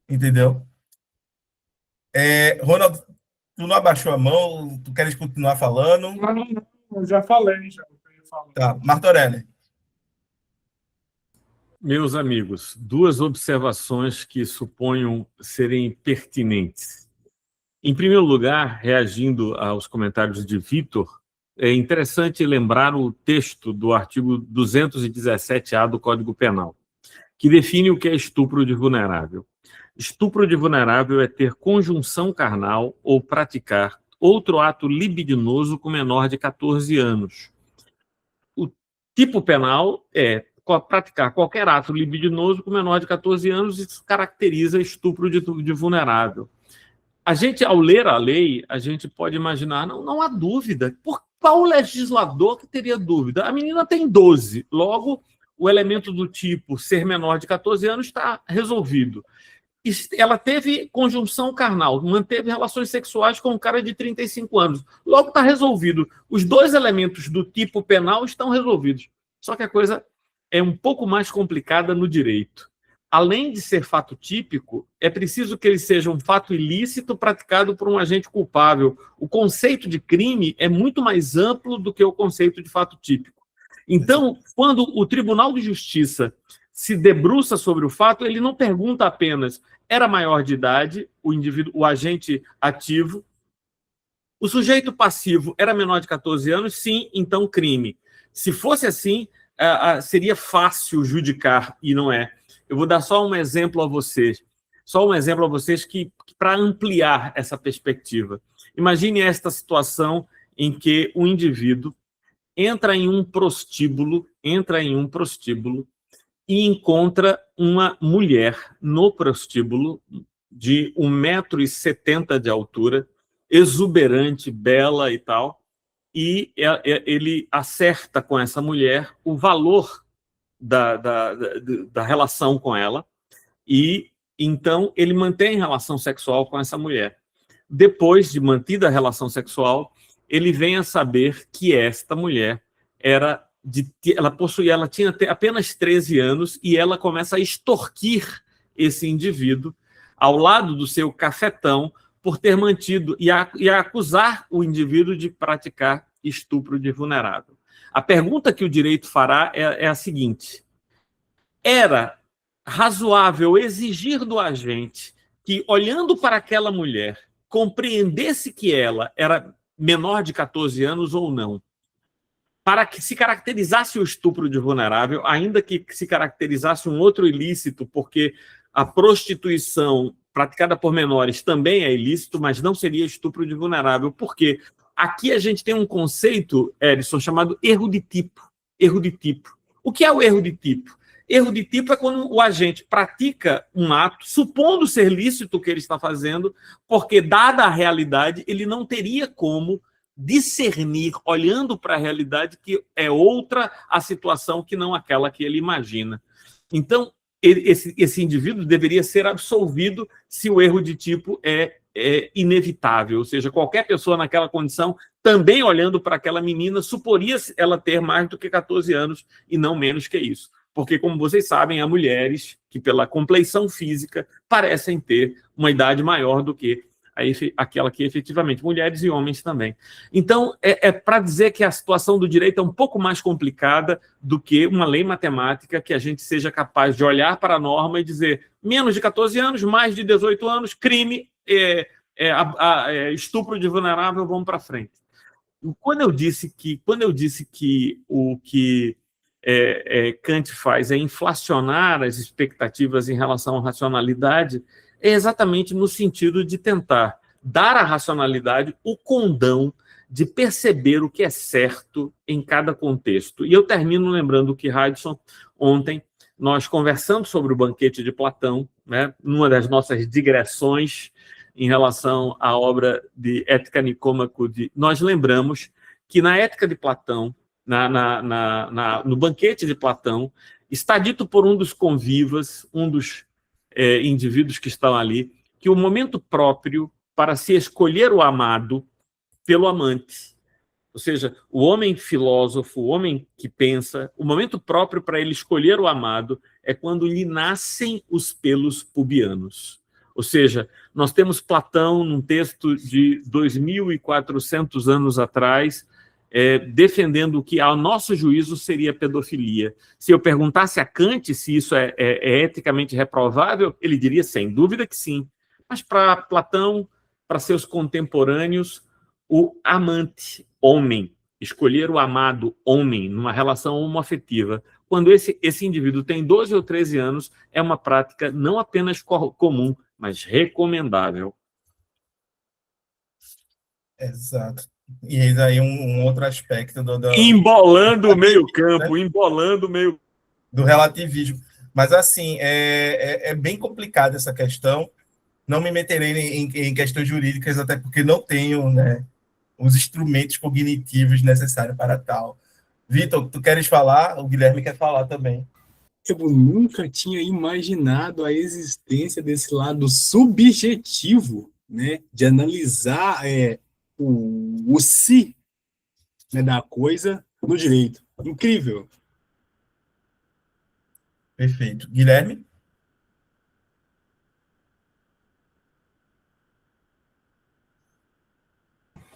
entendeu? Ronald, tu não abaixou a mão? Tu queres continuar falando? Não, eu já falei, já. Tá, Martorelli. Meus amigos, duas observações que suponho serem pertinentes. Em primeiro lugar, reagindo aos comentários de Vitor, é interessante lembrar o texto do artigo 217-A do Código Penal, que define o que é estupro de vulnerável. Estupro de vulnerável é ter conjunção carnal ou praticar outro ato libidinoso com menor de 14 anos. O tipo penal é praticar qualquer ato libidinoso com menor de 14 anos, isso caracteriza estupro de vulnerável. A gente, ao ler a lei, a gente pode imaginar, não há dúvida. Por qual legislador que teria dúvida? A menina tem 12, logo o elemento do tipo ser menor de 14 anos está resolvido. Ela teve conjunção carnal, manteve relações sexuais com um cara de 35 anos. Logo está resolvido. Os dois elementos do tipo penal estão resolvidos. Só que a coisa é um pouco mais complicada no direito. Além de ser fato típico, é preciso que ele seja um fato ilícito praticado por um agente culpável. O conceito de crime é muito mais amplo do que o conceito de fato típico. Então, quando o Tribunal de Justiça se debruça sobre o fato, ele não pergunta apenas era maior de idade, o indivíduo, o agente ativo, o sujeito passivo era menor de 14 anos, sim, então crime. Se fosse assim, seria fácil judicar, e não é. Eu vou dar só um exemplo a vocês, que para ampliar essa perspectiva. Imagine esta situação em que o indivíduo entra em um prostíbulo e encontra uma mulher no prostíbulo de 1,70 m de altura, exuberante, bela e tal, e ele acerta com essa mulher o valor da relação com ela, e então ele mantém relação sexual com essa mulher. Depois de mantida a relação sexual, ele vem a saber que esta mulher ela tinha apenas 13 anos e ela começa a extorquir esse indivíduo ao lado do seu cafetão por ter mantido e a acusar o indivíduo de praticar estupro de vulnerável. A pergunta que o direito fará é a seguinte: era razoável exigir do agente que, olhando para aquela mulher, compreendesse que ela era menor de 14 anos ou não, para que se caracterizasse o estupro de vulnerável, ainda que se caracterizasse um outro ilícito, porque a prostituição praticada por menores também é ilícito, mas não seria estupro de vulnerável. Por quê? Aqui a gente tem um conceito, Edson, chamado erro de tipo. Erro de tipo. O que é o erro de tipo? Erro de tipo é quando o agente pratica um ato, supondo ser lícito o que ele está fazendo, porque, dada a realidade, ele não teria como discernir, olhando para a realidade, que é outra a situação que não aquela que ele imagina. Então, esse indivíduo deveria ser absolvido se o erro de tipo é inevitável, ou seja, qualquer pessoa naquela condição, também olhando para aquela menina, suporia ela ter mais do que 14 anos e não menos que isso. Porque, como vocês sabem, há mulheres que, pela compleição física, parecem ter uma idade maior do que aquela que efetivamente, mulheres e homens também. Então, para dizer que a situação do direito é um pouco mais complicada do que uma lei matemática que a gente seja capaz de olhar para a norma e dizer menos de 14 anos, mais de 18 anos, crime, estupro de vulnerável, vamos para frente. Quando eu disse que o que Kant faz é inflacionar as expectativas em relação à racionalidade, é exatamente no sentido de tentar dar à racionalidade o condão de perceber o que é certo em cada contexto. E eu termino lembrando que, Raidson, ontem nós conversamos sobre o banquete de Platão, né, numa das nossas digressões em relação à obra de Ética Nicômaco, nós lembramos que na Ética de Platão, no banquete de Platão, está dito por um dos convivas, um dos indivíduos que estão ali, que o momento próprio para se escolher o amado pelo amante, ou seja, o homem filósofo, o homem que pensa, o momento próprio para ele escolher o amado é quando lhe nascem os pelos pubianos. Ou seja, nós temos Platão, num texto de 2.400 anos atrás, defendendo que, ao nosso juízo, seria pedofilia. Se eu perguntasse a Kant se isso é eticamente reprovável, ele diria, sem dúvida, que sim. Mas para Platão, para seus contemporâneos, o amante, homem, escolher o amado homem numa relação homoafetiva, quando esse indivíduo tem 12 ou 13 anos, é uma prática não apenas comum, mas recomendável. Exato. E eis aí um outro aspecto Embolando o meio-campo, embolando o meio. do relativismo. Mas, assim, é bem complicada essa questão. Não me meterei em questões jurídicas, até porque não tenho, né, os instrumentos cognitivos necessários para tal. Vitor, tu queres falar? O Guilherme quer falar também. Eu nunca tinha imaginado a existência desse lado subjetivo, né, de analisar o si, né, da coisa no direito. Incrível. Perfeito. Guilherme?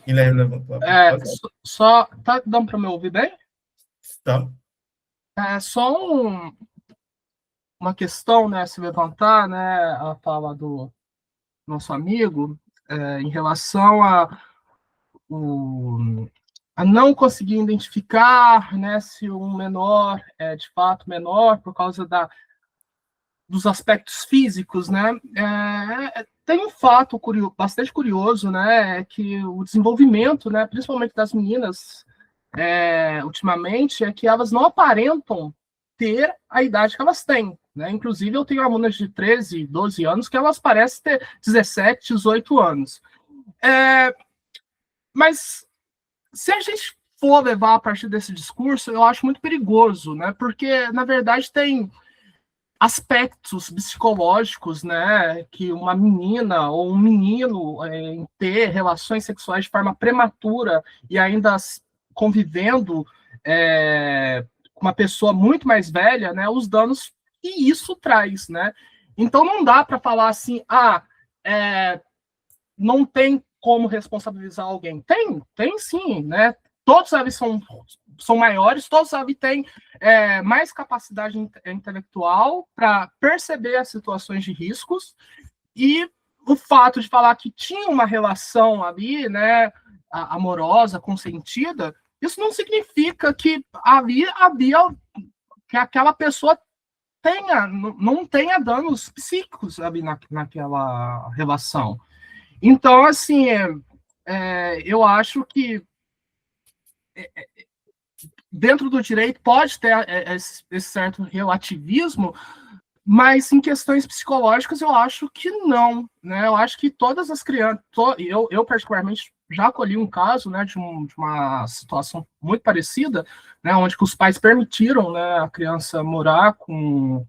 Guilherme levantou a mão. Só tá dando para me ouvir bem? Tá. É só uma questão, né, a se levantar, né, a fala do nosso amigo, em relação a não conseguir identificar, né, se um menor é de fato menor por causa dos aspectos físicos, né? Tem um fato bastante curioso, né, é que o desenvolvimento, né, principalmente das meninas, ultimamente, é que elas não aparentam ter a idade que elas têm, né? Inclusive, eu tenho alunas de 13, 12 anos que elas parecem ter 17, 18 anos. Mas se a gente for levar a partir desse discurso, eu acho muito perigoso, né? Porque, na verdade, tem aspectos psicológicos, né, que uma menina ou um menino em ter relações sexuais de forma prematura e ainda convivendo com uma pessoa muito mais velha, né, os danos que isso traz, né? Então não dá para falar assim, não tem como responsabilizar alguém. Tem sim, né? Todos eles são maiores, todos eles têm mais capacidade intelectual para perceber as situações de riscos, e o fato de falar que tinha uma relação ali, né, amorosa, consentida, isso não significa que havia que aquela pessoa não tenha danos psíquicos ali naquela relação. Então, assim, eu acho que dentro do direito pode ter esse certo relativismo, mas em questões psicológicas eu acho que não, né? Eu acho que todas as crianças, eu particularmente já acolhi um caso, né, de uma situação muito parecida, né, onde que os pais permitiram, né, a criança morar com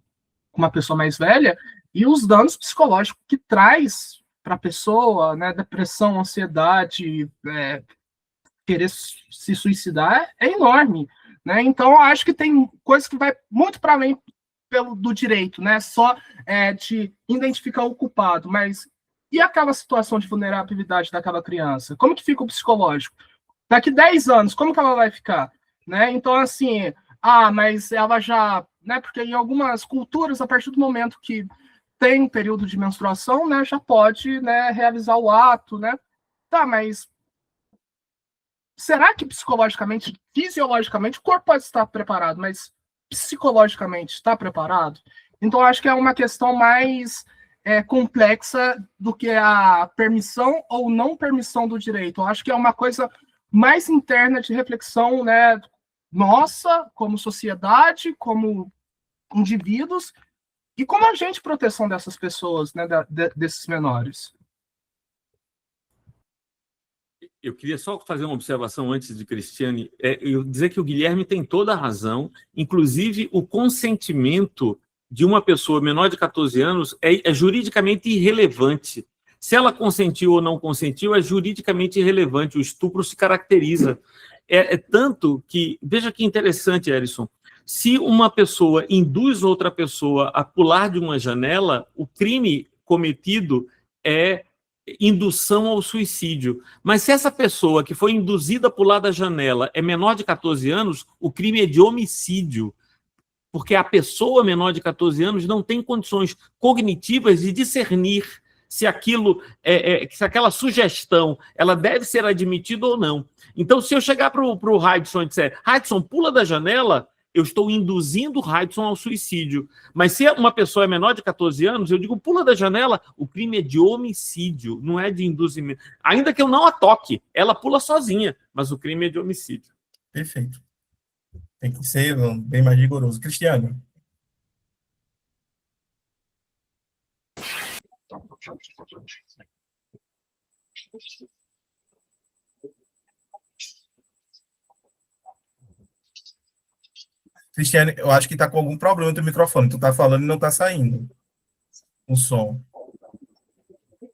uma pessoa mais velha, e os danos psicológicos que traz para a pessoa, né, depressão, ansiedade, querer se suicidar é enorme, né? Então, eu acho que tem coisa que vai muito para além do direito, né? Só de identificar o culpado, mas e aquela situação de vulnerabilidade daquela criança? Como que fica o psicológico? Daqui 10 anos, como que ela vai ficar? Né? Então, assim, mas ela já... Né? Porque em algumas culturas, a partir do momento que tem um período de menstruação, né, já pode, né, realizar o ato, né? Tá, mas será que psicologicamente, fisiologicamente, o corpo pode estar preparado, mas psicologicamente está preparado? Então, acho que é uma questão mais complexa do que a permissão ou não permissão do direito. Eu acho que é uma coisa mais interna de reflexão, né, nossa, como sociedade, como indivíduos, e como agente de proteção dessas pessoas, né, desses menores. Eu queria só fazer uma observação antes de Cristiane. Eu dizer que o Guilherme tem toda a razão, inclusive o consentimento de uma pessoa menor de 14 anos é juridicamente irrelevante. Se ela consentiu ou não consentiu, é juridicamente irrelevante. O estupro se caracteriza. Tanto que, veja que interessante, Erison, se uma pessoa induz outra pessoa a pular de uma janela, o crime cometido é indução ao suicídio. Mas se essa pessoa que foi induzida a pular da janela é menor de 14 anos, o crime é de homicídio, porque a pessoa menor de 14 anos não tem condições cognitivas de discernir se aquilo se aquela sugestão ela deve ser admitida ou não. Então, se eu chegar para o Raidson e disser, Raidson, pula da janela, eu estou induzindo o Raidson ao suicídio. Mas se uma pessoa é menor de 14 anos, eu digo, pula da janela, o crime é de homicídio, não é de induzimento. Ainda que eu não a toque, ela pula sozinha, mas o crime é de homicídio. Perfeito. Tem que ser bem mais rigoroso. Cristiano? Cristiane, eu acho que está com algum problema no teu microfone. Tu está falando e não está saindo o som.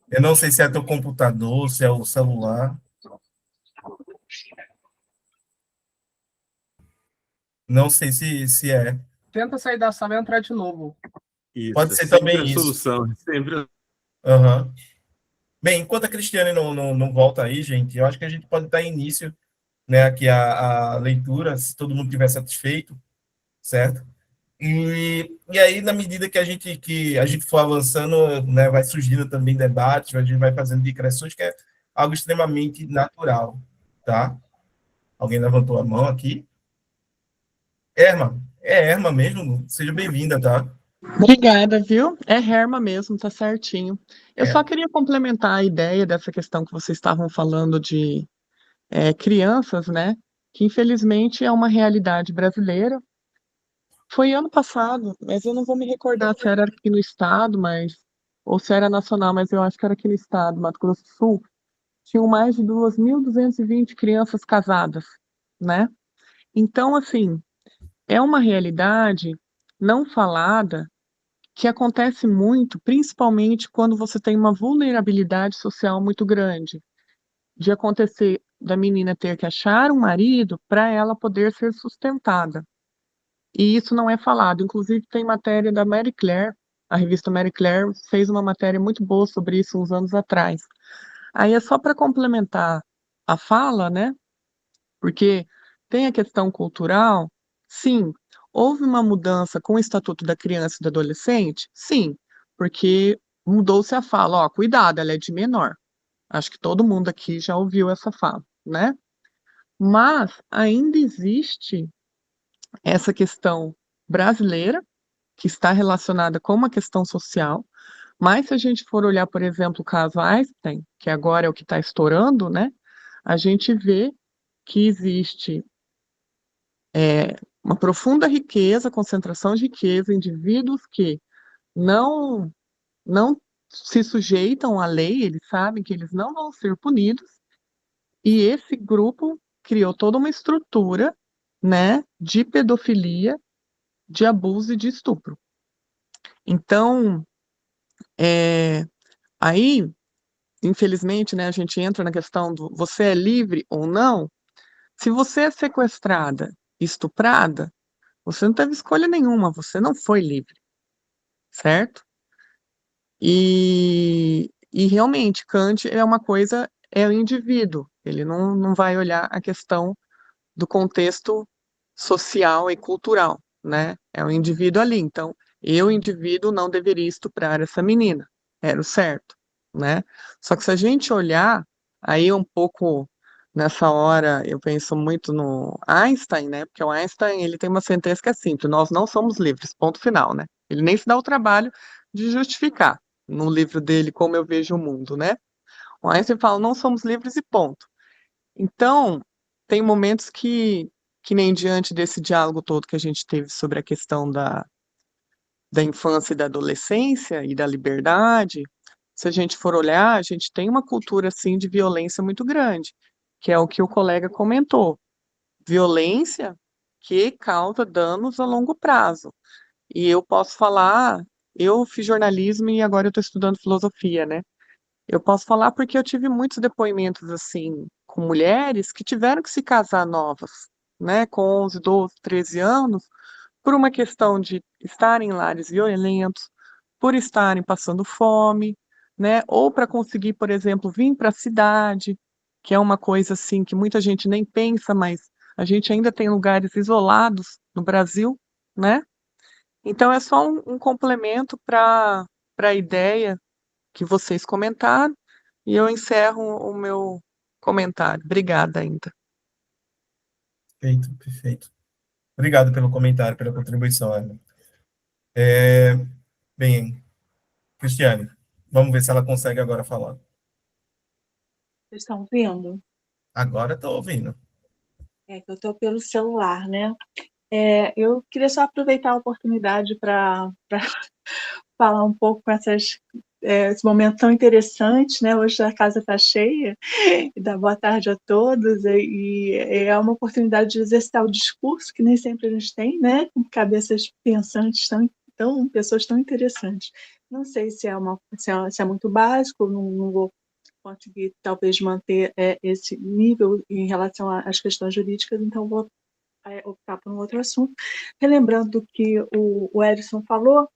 Eu não sei se é teu computador, se é o celular. Não sei se é. Tenta sair da sala e entrar de novo. Isso, Pode ser sempre também a isso. solução, sempre. Uhum. Bem, enquanto a Cristiane não volta aí, gente, eu acho que a gente pode dar início, né, aqui a leitura, se todo mundo estiver satisfeito, certo? E aí, na medida que a gente for avançando, né, vai surgindo também debates, a gente vai fazendo digressões, que é algo extremamente natural, tá? Alguém levantou a mão aqui? Erma mesmo? Seja bem-vinda, tá? Obrigada, viu? É Herma mesmo, tá certinho. Eu É. só queria complementar a ideia dessa questão que vocês estavam falando de crianças, né? Que infelizmente é uma realidade brasileira. Foi ano passado, mas eu não vou me recordar se era aqui no estado, ou se era nacional, mas eu acho que era aqui no estado, Mato Grosso do Sul. Tinham mais de 2.220 crianças casadas, né? Então, assim, é uma realidade não falada que acontece muito, principalmente quando você tem uma vulnerabilidade social muito grande, de acontecer da menina ter que achar um marido para ela poder ser sustentada. E isso não é falado. Inclusive, tem matéria da Marie Claire, a revista Marie Claire fez uma matéria muito boa sobre isso uns anos atrás. Aí é só para complementar a fala, né? Porque tem a questão cultural, sim. Houve uma mudança com o Estatuto da Criança e do Adolescente? Sim, porque mudou-se a fala, ó, cuidado, ela é de menor. Acho que todo mundo aqui já ouviu essa fala, né? Mas ainda existe essa questão brasileira, que está relacionada com uma questão social, mas se a gente for olhar, por exemplo, o caso Einstein, que agora é o que está estourando, né? A gente vê que existe uma profunda riqueza, concentração de riqueza, indivíduos que não, não se sujeitam à lei, eles sabem que eles não vão ser punidos, e esse grupo criou toda uma estrutura, né, de pedofilia, de abuso e de estupro. Então, aí, infelizmente, né, a gente entra na questão do você é livre ou não. Se você é sequestrada, estuprada, você não teve escolha nenhuma, você não foi livre, certo? E realmente, Kant é uma coisa, é o indivíduo, ele não vai olhar a questão do contexto social e cultural, né? É o indivíduo ali. Então, eu, indivíduo, não deveria estuprar essa menina, era o certo, né? Só que se a gente olhar, aí um pouco nessa hora, eu penso muito no Einstein, né? Porque o Einstein, ele tem uma sentença que é simples, nós não somos livres, ponto final, né? Ele nem se dá o trabalho de justificar no livro dele Como Eu Vejo o Mundo, né? O Einstein fala, não somos livres e ponto. Então, tem momentos que nem diante desse diálogo todo que a gente teve sobre a questão da infância e da adolescência e da liberdade, se a gente for olhar, a gente tem uma cultura, assim, de violência muito grande, que é o que o colega comentou. Violência que causa danos a longo prazo. E eu posso falar, eu fiz jornalismo e agora eu estou estudando filosofia, né? Eu posso falar porque eu tive muitos depoimentos assim com mulheres que tiveram que se casar novas, né, com 11, 12, 13 anos, por uma questão de estarem em lares violentos, por estarem passando fome, né, ou para conseguir, por exemplo, vir para a cidade, que é uma coisa assim que muita gente nem pensa, mas a gente ainda tem lugares isolados no Brasil, né? Então é só um complemento para a ideia que vocês comentaram, e eu encerro o meu comentário. Obrigada ainda. Perfeito, perfeito. Obrigado pelo comentário, pela contribuição, Ana. Bem, Cristiane, vamos ver se ela consegue agora falar. Vocês estão vendo? Agora estou ouvindo. É que eu estou pelo celular, né? Eu queria só aproveitar a oportunidade para falar um pouco com essas esse momento tão interessante, né? Hoje a casa está cheia, e dá boa tarde a todos, e é uma oportunidade de exercitar o discurso, que nem sempre a gente tem, né? Com cabeças pensantes, pessoas tão interessantes. Não sei se é muito básico, não vou conseguir talvez manter esse nível em relação às questões jurídicas, então vou optar por um outro assunto. Relembrando o que o Edson falou,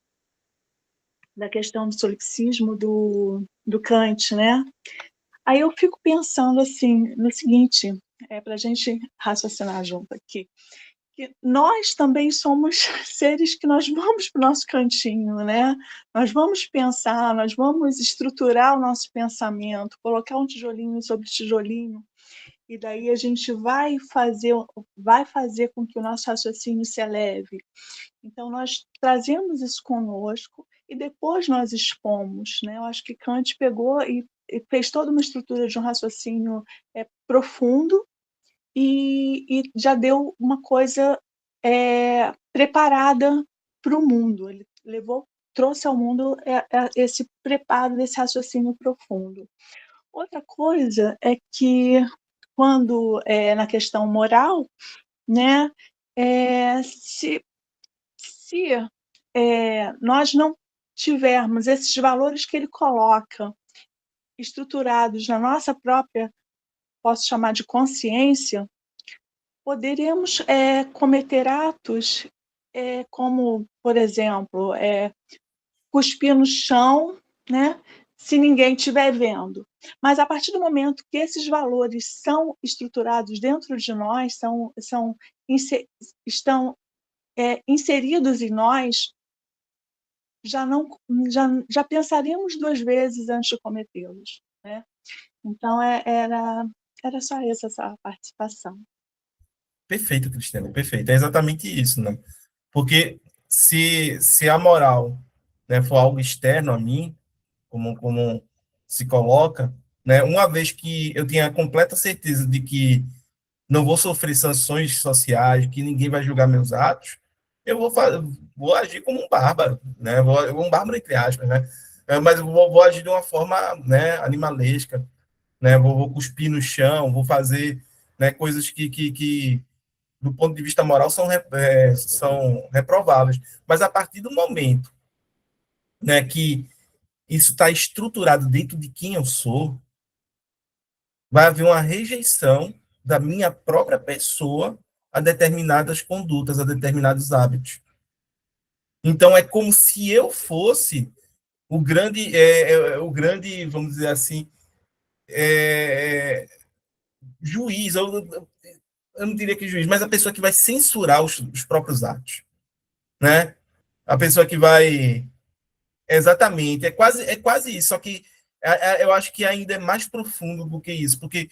da questão do solipsismo do Kant, né? Aí eu fico pensando assim, no seguinte, para a gente raciocinar junto aqui, que nós também somos seres que nós vamos para o nosso cantinho, né? Nós vamos pensar, nós vamos estruturar o nosso pensamento, colocar um tijolinho sobre tijolinho, e daí a gente vai fazer com que o nosso raciocínio se eleve. Então, nós trazemos isso conosco e depois nós expomos, né? Eu acho que Kant pegou e fez toda uma estrutura de um raciocínio profundo e já deu uma coisa preparada para o mundo. Ele trouxe ao mundo esse preparo desse raciocínio profundo. Outra coisa é que, quando na questão moral, né, se nós não tivermos esses valores que ele coloca estruturados na nossa própria, posso chamar de consciência, poderemos cometer atos como, por exemplo, cuspir no chão, né, se ninguém estiver vendo. Mas a partir do momento que esses valores são estruturados dentro de nós, estão inseridos em nós, já pensaremos 2 vezes antes de cometê-los, né? Então, era só essa participação. Perfeito, Cristiano, perfeito. É exatamente isso, né? Porque se a moral, né, for algo externo a mim, como se coloca, né, uma vez que eu tenha completa certeza de que não vou sofrer sanções sociais, que ninguém vai julgar meus atos, eu vou agir como um bárbaro, né? Um bárbaro entre aspas, né? Mas eu vou agir de uma forma, né, animalesca, né? Vou cuspir no chão, vou fazer, né, coisas que do ponto de vista moral são reprováveis. Mas a partir do momento, né, que isso está estruturado dentro de quem eu sou, vai haver uma rejeição da minha própria pessoa a determinadas condutas, a determinados hábitos. Então, é como se eu fosse o grande, vamos dizer assim, juiz, eu não diria que juiz, mas a pessoa que vai censurar os próprios atos, né? A pessoa que vai... Exatamente, é quase isso, só que eu acho que ainda é mais profundo do que isso, porque,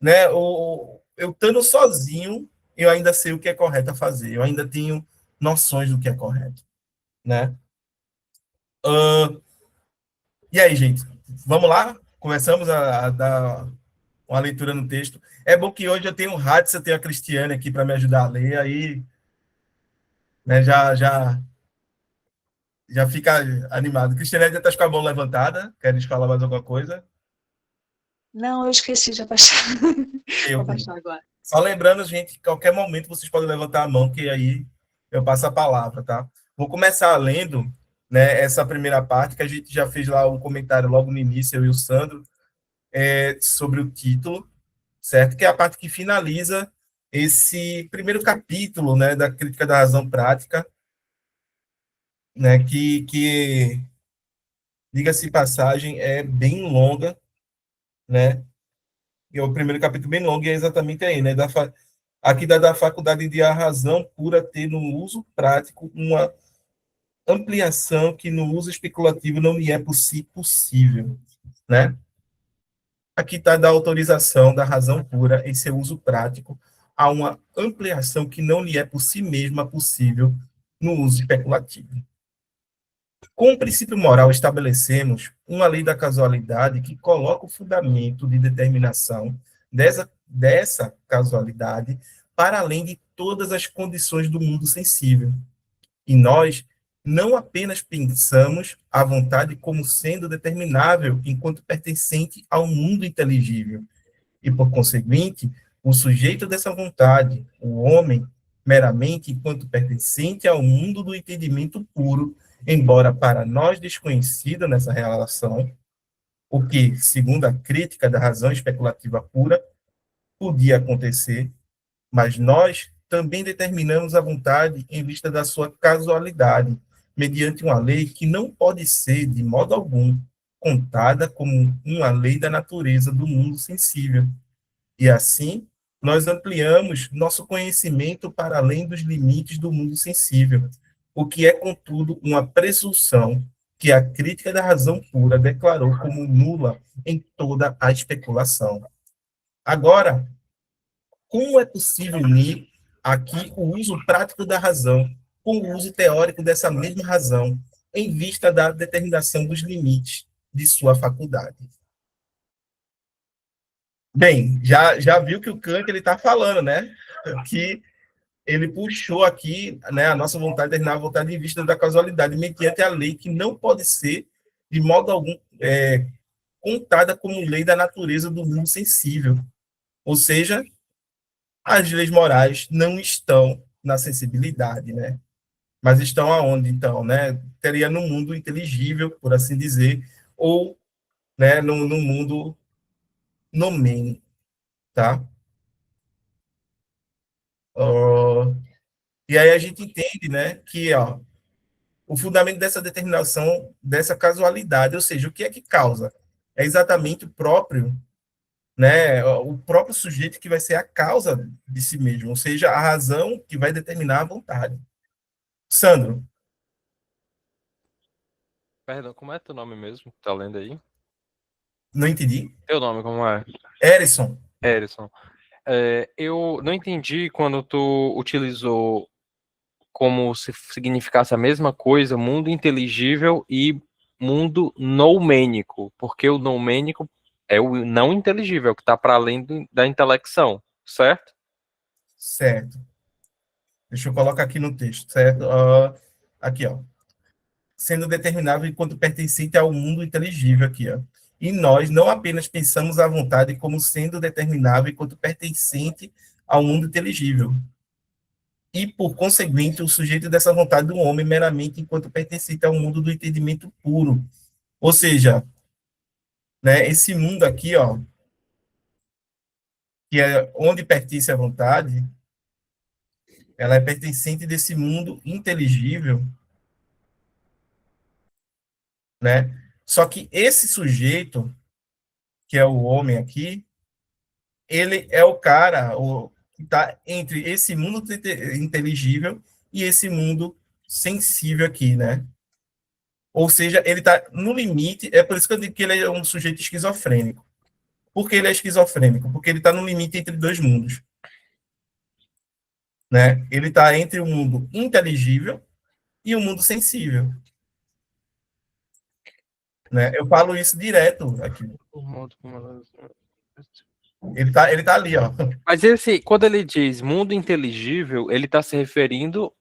né, eu estando sozinho, eu ainda sei o que é correto a fazer, eu ainda tenho noções do que é correto, né? E aí, gente, vamos lá? Começamos a dar uma leitura no texto. É bom que hoje eu tenho o Hatz, eu tenho a Cristiane aqui para me ajudar a ler, aí, né, já fica animado. Cristiane ainda está com a mão levantada, queres falar mais alguma coisa? Não, eu esqueci de abaixar. Vou abaixar agora. Só lembrando, gente, que a qualquer momento vocês podem levantar a mão, que aí eu passo a palavra, tá? Vou começar lendo, né, essa primeira parte, que a gente já fez lá um comentário logo no início, eu e o Sandro, sobre o título, certo? Que é a parte que finaliza esse primeiro capítulo, né, da crítica da razão prática, né, que diga-se passagem, é bem longa, né? E o primeiro capítulo bem longo, e é exatamente aí, né? Aqui da faculdade de a razão pura ter no uso prático uma ampliação que no uso especulativo não lhe é possível, né? Aqui está da autorização da razão pura em seu uso prático a uma ampliação que não lhe é por si mesma possível no uso especulativo. Com o princípio moral, estabelecemos uma lei da casualidade que coloca o fundamento de determinação dessa casualidade para além de todas as condições do mundo sensível. E nós não apenas pensamos a vontade como sendo determinável enquanto pertencente ao mundo inteligível, e, por conseguinte, o sujeito dessa vontade, o homem, meramente enquanto pertencente ao mundo do entendimento puro, embora para nós desconhecido nessa relação, o que, segundo a crítica da razão especulativa pura, podia acontecer, mas nós também determinamos a vontade em vista da sua casualidade, mediante uma lei que não pode ser, de modo algum, contada como uma lei da natureza do mundo sensível. E assim, nós ampliamos nosso conhecimento para além dos limites do mundo sensível, o que é, contudo, uma presunção que a crítica da razão pura declarou como nula em toda a especulação. Agora, como é possível unir aqui o uso prático da razão com o uso teórico dessa mesma razão, em vista da determinação dos limites de sua faculdade? Bem, já viu que o Kant está falando, né? Que ele puxou aqui, né, a nossa vontade, determinar a vontade em vista da casualidade, mediante a lei que não pode ser, de modo algum, contada como lei da natureza do mundo sensível. Ou seja, as leis morais não estão na sensibilidade, né? Mas estão aonde, então, né? Teria no mundo inteligível, por assim dizer, ou, né, no mundo nomênico, tá? E aí a gente entende, né, que ó, o fundamento dessa determinação, dessa casualidade, ou seja, o que é que causa? É exatamente o próprio, né, o próprio sujeito que vai ser a causa de si mesmo, ou seja, a razão que vai determinar a vontade. Sandro, Perdão, como é teu nome mesmo? Tá lendo aí? não entendi. Teu nome, como é? Erison, Erison. Eu não entendi quando tu utilizou como se significasse a mesma coisa, mundo inteligível e mundo noumênico, porque o noumênico é o não inteligível, que está para além da intelecção, certo? certo. Deixa eu colocar aqui no texto, certo? Aqui, ó. Sendo determinável enquanto pertencente ao mundo inteligível aqui, ó. E nós não apenas pensamos a vontade como sendo determinável enquanto pertencente ao mundo inteligível, e, por conseguinte, o sujeito dessa vontade do homem meramente enquanto pertencente ao mundo do entendimento puro. Ou seja, né, esse mundo aqui, ó, que é onde pertence a vontade, ela é pertencente desse mundo inteligível, né? Só que esse sujeito, que é o homem aqui, ele é o cara que está entre esse mundo inteligível e esse mundo sensível aqui, né? Ou seja, ele está no limite, é por isso que eu digo que ele é um sujeito esquizofrênico. Por que ele é esquizofrênico? Porque ele está no limite entre dois mundos. Né? Ele está entre o mundo inteligível e o mundo sensível. Né? Eu falo isso direto aqui. Ele tá ali, ó. Mas quando ele diz mundo inteligível, ele está se referindo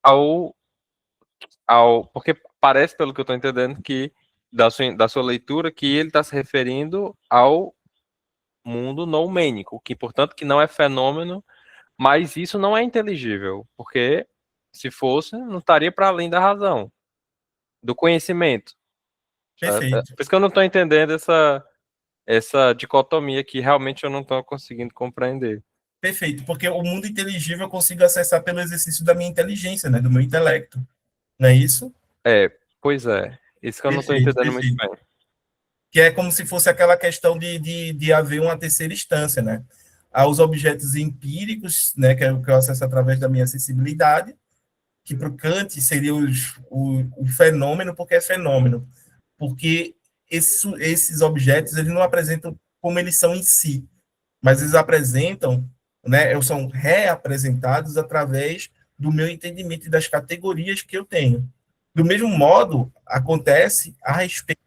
ao. Porque parece, pelo que eu estou entendendo, que da sua leitura, que ele está se referindo ao mundo noumênico, que, portanto, que não é fenômeno, mas isso não é inteligível, porque se fosse, não estaria para além da razão, do conhecimento. Perfeito. Por isso que eu não estou entendendo essa dicotomia que realmente eu não estou conseguindo compreender. Perfeito, porque o mundo inteligível eu consigo acessar pelo exercício da minha inteligência, né, do meu intelecto. Não é isso? Pois é. Isso que eu não estou Perfeito, entendendo muito perfeito. bem. Que é como se fosse aquela questão de haver uma terceira instância, né? Aos objetos empíricos, né, que é o que eu acesso através da minha sensibilidade, que para o Kant seria o fenômeno, porque é fenômeno. Porque esses objetos eles não apresentam como eles são em si, mas eles apresentam, né, são reapresentados através do meu entendimento e das categorias que eu tenho. Do mesmo modo, acontece a respeito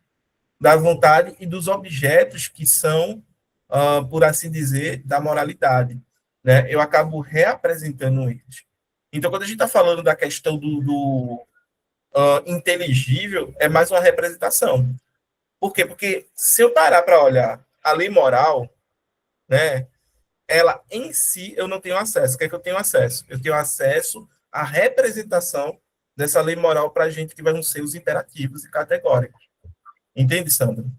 da vontade e dos objetos que são, por assim dizer, da moralidade. Né? Eu acabo reapresentando eles. Então, quando a gente está falando da questão inteligível é mais uma representação. Por quê? Porque se eu parar para olhar a lei moral, né, ela em si eu não tenho acesso. O que é que eu tenho acesso? Eu tenho acesso à representação dessa lei moral para a gente, que vão ser os imperativos e categóricos. Entende, Sandro?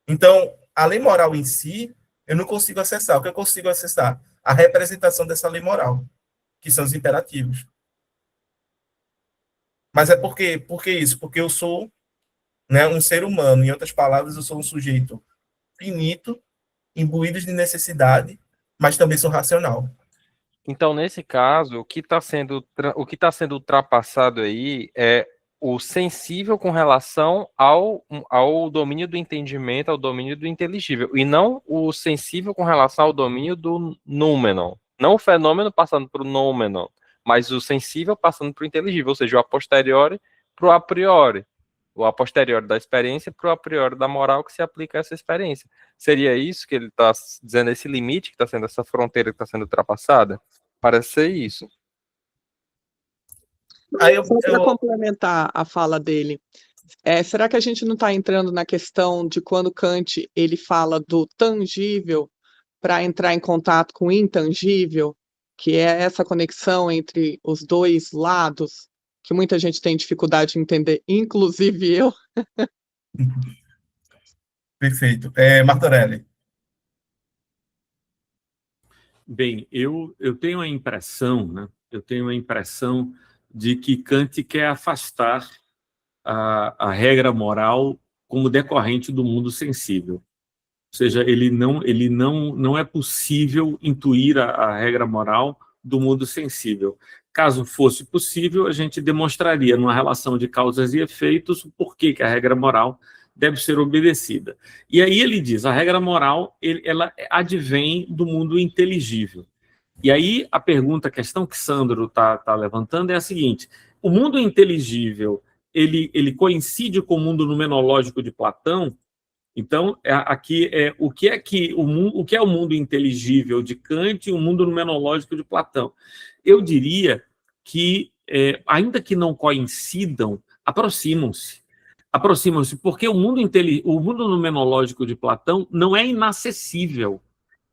Então, a lei moral em si, eu não consigo acessar. O que eu consigo acessar? A representação dessa lei moral, que são os imperativos. Mas é por que isso? Porque eu sou, né, um ser humano. Em outras palavras, eu sou um sujeito finito, imbuído de necessidade, mas também sou racional. Então, nesse caso, o que está sendo ultrapassado aí é o sensível com relação ao domínio do entendimento, ao domínio do inteligível, e não o sensível com relação ao domínio do noumenon. Não o fenômeno passando para o noumenon, mas o sensível passando para o inteligível, ou seja, o a posteriori para o a priori. O a posteriori da experiência para o a priori da moral que se aplica a essa experiência. Seria isso que ele está dizendo, esse limite que está sendo, essa fronteira que está sendo ultrapassada? Parece ser isso. Só para complementar a fala dele, será que a gente não está entrando na questão de quando Kant ele fala do tangível para entrar em contato com o intangível, que é essa conexão entre os dois lados, que muita gente tem dificuldade de entender, inclusive eu? Perfeito. Martorelli. Bem, eu tenho a impressão, né? Eu tenho a impressão de que Kant quer afastar a regra moral como decorrente do mundo sensível. Ou seja, ele não é possível intuir a regra moral do mundo sensível. Caso fosse possível, a gente demonstraria numa relação de causas e efeitos o porquê que a regra moral deve ser obedecida. E aí ele diz, a regra moral ela advém do mundo inteligível. E aí a questão que Sandro está levantando é a seguinte: o mundo inteligível ele coincide com o mundo numenológico de Platão. Então, aqui o que é o mundo inteligível de Kant e o mundo numenológico de Platão? Eu diria que, ainda que não coincidam, aproximam-se, porque o mundo numenológico de Platão não é inacessível.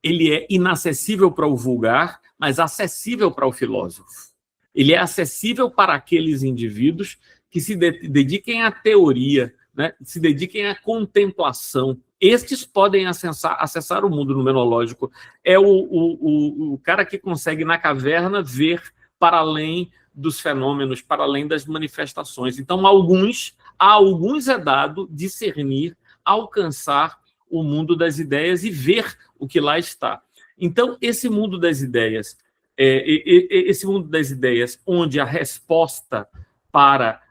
Ele é inacessível para o vulgar, mas acessível para o filósofo. Ele é acessível para aqueles indivíduos que se dediquem à teoria, né, se dediquem à contemplação. Estes podem acessar o mundo numenológico. É o cara que consegue, na caverna, ver para além dos fenômenos, para além das manifestações. Então, a alguns é dado discernir, alcançar o mundo das ideias e ver o que lá está. Então, esse mundo das ideias, onde a resposta para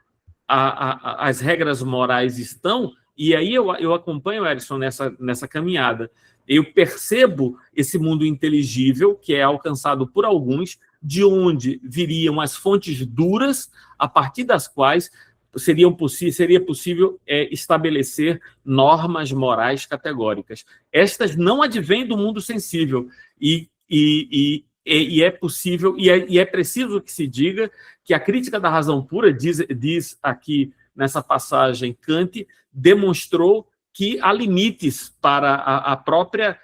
as regras morais estão, e aí eu acompanho, Edson, nessa caminhada. Eu percebo esse mundo inteligível, que é alcançado por alguns, de onde viriam as fontes duras, a partir das quais seria possível estabelecer normas morais categóricas. Estas não advêm do mundo sensível, e é possível, e é preciso que se diga que a crítica da razão pura, diz aqui nessa passagem Kant, demonstrou que há limites para a própria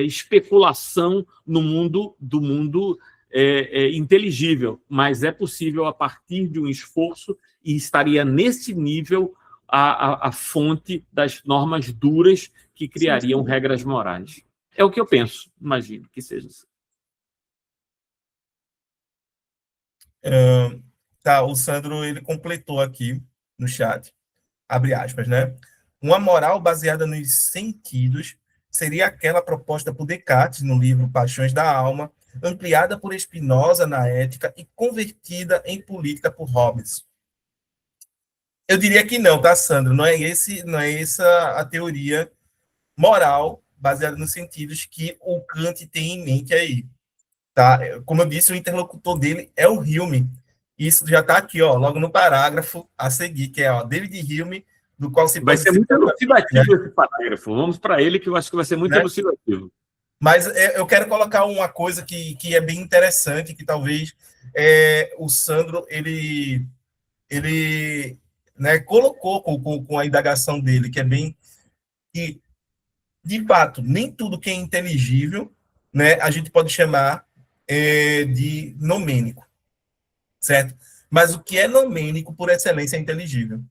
especulação no mundo inteligível, mas é possível a partir de um esforço, e estaria nesse nível a fonte das normas duras que criariam regras morais. É o que eu penso, imagino que seja assim. O Sandro ele completou aqui no chat, abre aspas, né? Uma moral baseada nos sentidos seria aquela proposta por Descartes no livro Paixões da Alma, ampliada por Spinoza na Ética e convertida em política por Hobbes. Eu diria que não, tá, Sandro? Não é essa a teoria moral baseada nos sentidos que o Kant tem em mente aí. Tá? Como eu disse, o interlocutor dele é o Hume. Isso já está aqui, ó, logo no parágrafo a seguir, que é David Hume, do qual se vai ser muito elucidativo, né? Esse parágrafo. Vamos para ele, que eu acho que vai ser muito elucidativo. Mas eu quero colocar uma coisa que é bem interessante, que talvez o Sandro ele ele né, colocou com a indagação dele, que é bem... que, de fato, nem tudo que é inteligível, né, a gente pode chamar de nomênico, certo? Mas o que é nomênico, por excelência, é inteligível.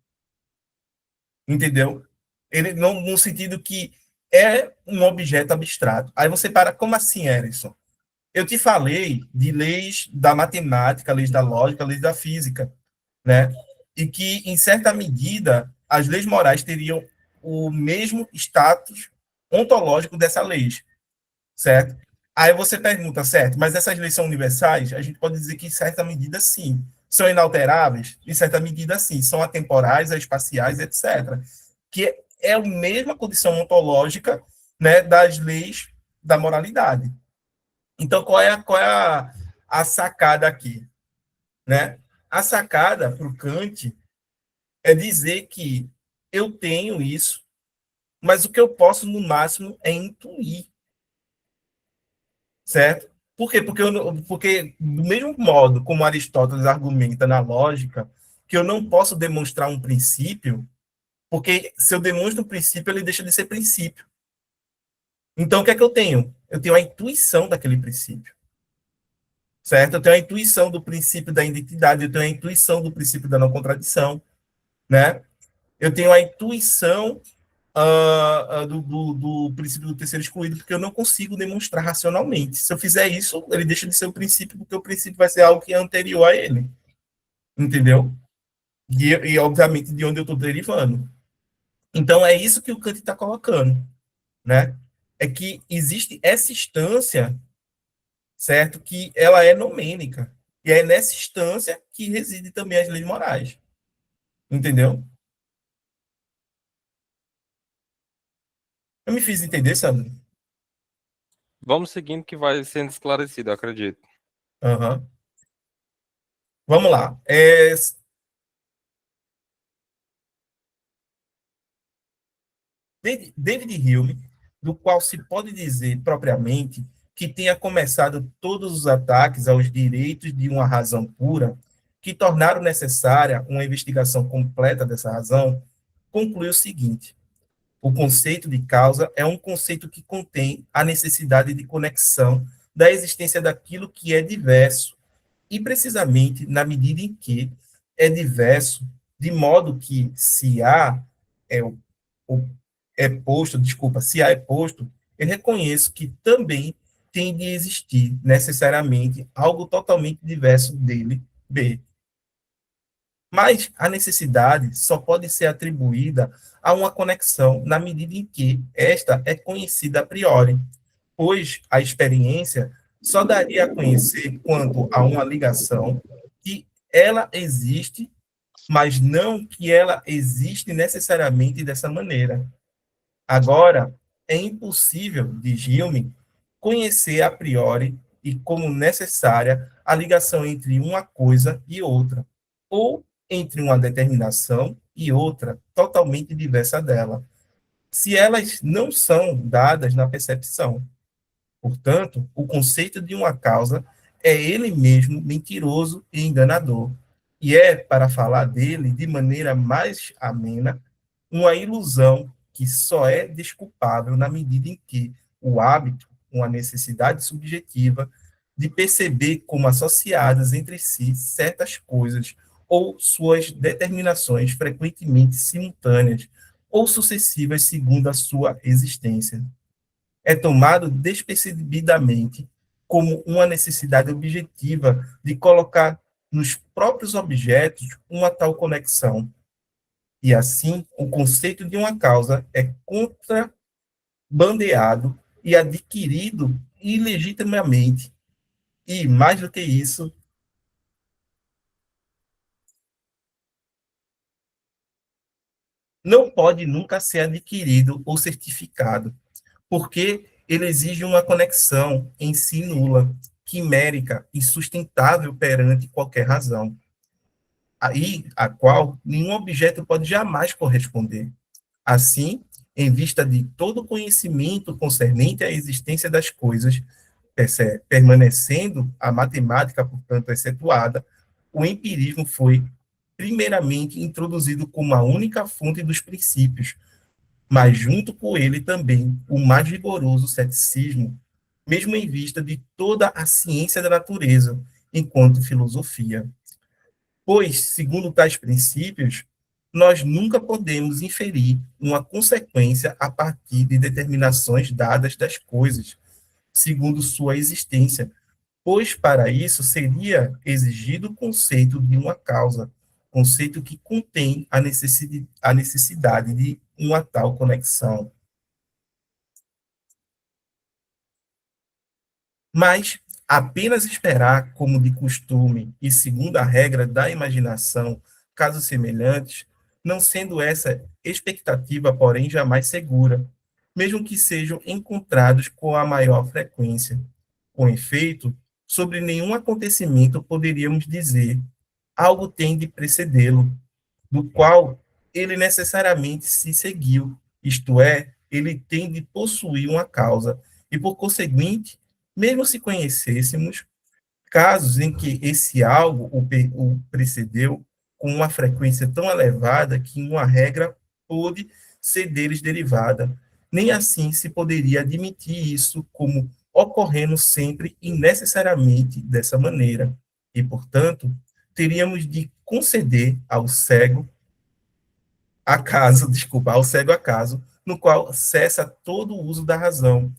Entendeu? Ele não, no sentido que é um objeto abstrato. Aí você para, como assim, Erison? Eu te falei de leis da matemática, leis da lógica, leis da física, né? E que, em certa medida, as leis morais teriam o mesmo status ontológico dessa lei, certo? Aí você pergunta, certo, mas essas leis são universais? A gente pode dizer que, em certa medida, sim. São inalteráveis? Em certa medida, sim. São atemporais, espaciais, etc. Que é a mesma condição ontológica, né, das leis da moralidade. Então, qual é a sacada aqui? Né? A sacada para o Kant é dizer que eu tenho isso, mas o que eu posso, no máximo, é intuir. Certo? Por quê? Porque, do mesmo modo como Aristóteles argumenta na lógica, que eu não posso demonstrar um princípio, porque se eu demonstro um princípio, ele deixa de ser princípio. Então, o que é que eu tenho? Eu tenho a intuição daquele princípio. Certo? Eu tenho a intuição do princípio da identidade, eu tenho a intuição do princípio da não contradição, né? Eu tenho a intuição do princípio do terceiro excluído, porque eu não consigo demonstrar racionalmente. Se eu fizer isso, ele deixa de ser o princípio, porque o princípio vai ser algo que é anterior a ele. Entendeu? E obviamente, de onde eu estou derivando. Então, é isso que o Kant está colocando, né? É que existe essa instância, certo? Que ela é nomênica. E é nessa instância que reside também as leis morais. Entendeu? Eu me fiz entender, Sandro? Vamos seguindo que vai sendo esclarecido, eu acredito. Uhum. Vamos lá. David Hume, do qual se pode dizer propriamente que tenha começado todos os ataques aos direitos de uma razão pura, que tornaram necessária uma investigação completa dessa razão, conclui o seguinte: o conceito de causa é um conceito que contém a necessidade de conexão da existência daquilo que é diverso, e precisamente na medida em que é diverso, de modo que se A é se A é posto, eu reconheço que também tem de existir necessariamente algo totalmente diverso dele, B. Mas a necessidade só pode ser atribuída a uma conexão na medida em que esta é conhecida a priori, pois a experiência só daria a conhecer quanto a uma ligação que ela existe, mas não que ela existe necessariamente dessa maneira. Agora, é impossível, diz Hume, conhecer a priori e como necessária a ligação entre uma coisa e outra, ou entre uma determinação e outra totalmente diversa dela, se elas não são dadas na percepção. Portanto, o conceito de uma causa é ele mesmo mentiroso e enganador, e é, para falar dele de maneira mais amena, uma ilusão que só é desculpável na medida em que o hábito, uma necessidade subjetiva de perceber como associadas entre si certas coisas ou suas determinações frequentemente simultâneas ou sucessivas segundo a sua existência, é tomado despercebidamente como uma necessidade objetiva de colocar nos próprios objetos uma tal conexão. E assim, o conceito de uma causa é contrabandeado e adquirido ilegitimamente. E, mais do que isso, não pode nunca ser adquirido ou certificado, porque ele exige uma conexão em si nula, quimérica e sustentável perante qualquer razão, aí a qual nenhum objeto pode jamais corresponder. Assim, em vista de todo conhecimento concernente à existência das coisas, permanecendo a matemática, portanto, excetuada, o empirismo foi primeiramente introduzido como a única fonte dos princípios, mas junto com ele também o mais rigoroso ceticismo, mesmo em vista de toda a ciência da natureza, enquanto filosofia. Pois, segundo tais princípios, nós nunca podemos inferir uma consequência a partir de determinações dadas das coisas, segundo sua existência, pois para isso seria exigido o conceito de uma causa, conceito que contém a necessidade de uma tal conexão. Mas apenas esperar, como de costume, e segundo a regra da imaginação, casos semelhantes, não sendo essa expectativa, porém, jamais segura, mesmo que sejam encontrados com a maior frequência. Com efeito, sobre nenhum acontecimento poderíamos dizer algo tem de precedê-lo, do qual ele necessariamente se seguiu, isto é, ele tem de possuir uma causa, e por conseguinte, mesmo se conhecêssemos casos em que esse algo o precedeu com uma frequência tão elevada que uma regra pôde ser deles derivada, nem assim se poderia admitir isso como ocorrendo sempre e necessariamente dessa maneira, e, portanto, teríamos de conceder ao cego ao cego acaso, no qual cessa todo o uso da razão,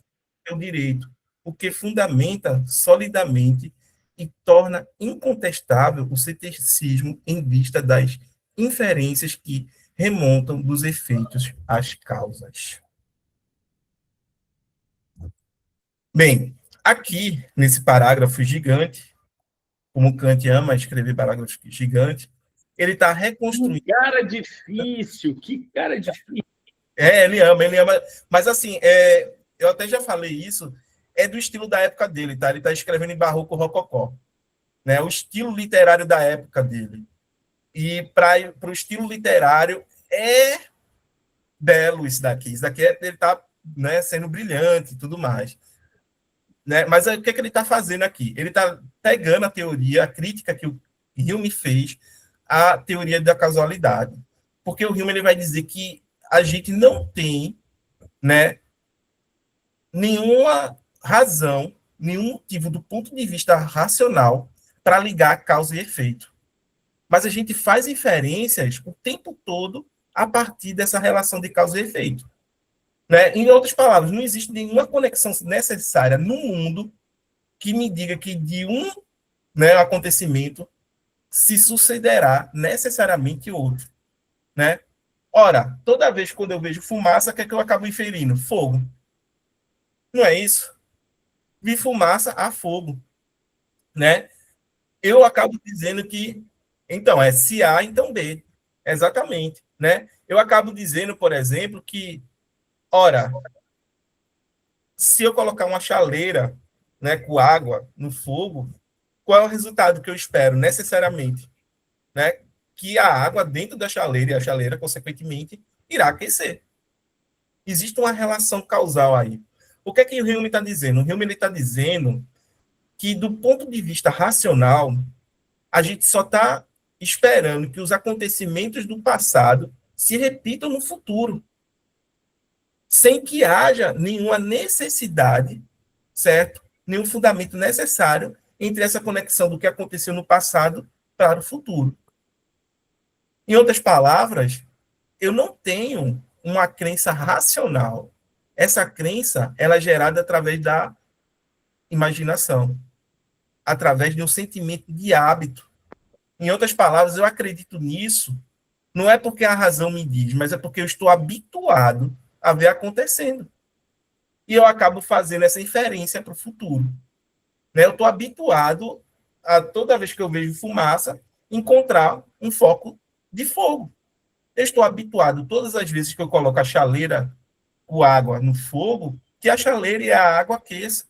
é o direito, o que fundamenta solidamente e torna incontestável o ceticismo em vista das inferências que remontam dos efeitos às causas. Bem, aqui, nesse parágrafo gigante, como Kant ama escrever parágrafos gigantes, ele está reconstruindo... Que cara difícil, que cara difícil. Ele ama, mas assim, eu até já falei isso, é do estilo da época dele, tá? Ele está escrevendo em barroco rococó, né? O estilo literário da época dele. E para o estilo literário é belo isso daqui. Isso daqui ele está, né, sendo brilhante e tudo mais. Né? Mas o que ele está fazendo aqui? Ele está pegando a teoria, a crítica que o Hume fez à teoria da casualidade. Porque o Hume ele vai dizer que a gente não tem, né, nenhuma razão, nenhum motivo do ponto de vista racional para ligar causa e efeito. Mas a gente faz inferências o tempo todo a partir dessa relação de causa e efeito. Né? Em outras palavras, não existe nenhuma conexão necessária no mundo que me diga que de um, né, acontecimento se sucederá necessariamente outro. Né? Ora, toda vez quando eu vejo fumaça, o que é que eu acabo inferindo? Fogo. Não é isso? Vi fumaça, há fogo. Né? Eu acabo dizendo que, então, se A, então B. Exatamente. Né? Eu acabo dizendo, por exemplo, que, ora, se eu colocar uma chaleira, né, com água no fogo, qual é o resultado que eu espero, necessariamente? Né? Que a água dentro da chaleira, e a chaleira, consequentemente, irá aquecer. Existe uma relação causal aí. O que é que o Hume está dizendo? O Hume está dizendo que, do ponto de vista racional, a gente só está esperando que os acontecimentos do passado se repitam no futuro, sem que haja nenhuma necessidade, certo? Nenhum fundamento necessário entre essa conexão do que aconteceu no passado para o futuro. Em outras palavras, eu não tenho uma crença racional. Essa crença ela é gerada através da imaginação, através de um sentimento de hábito. Em outras palavras, eu acredito nisso, não é porque a razão me diz, mas é porque eu estou habituado a ver acontecendo. E eu acabo fazendo essa inferência para o futuro. Né? Eu estou habituado a, toda vez que eu vejo fumaça, encontrar um foco de fogo. Eu estou habituado, todas as vezes que eu coloco a chaleira com água no fogo, que a chaleira e a água aqueça.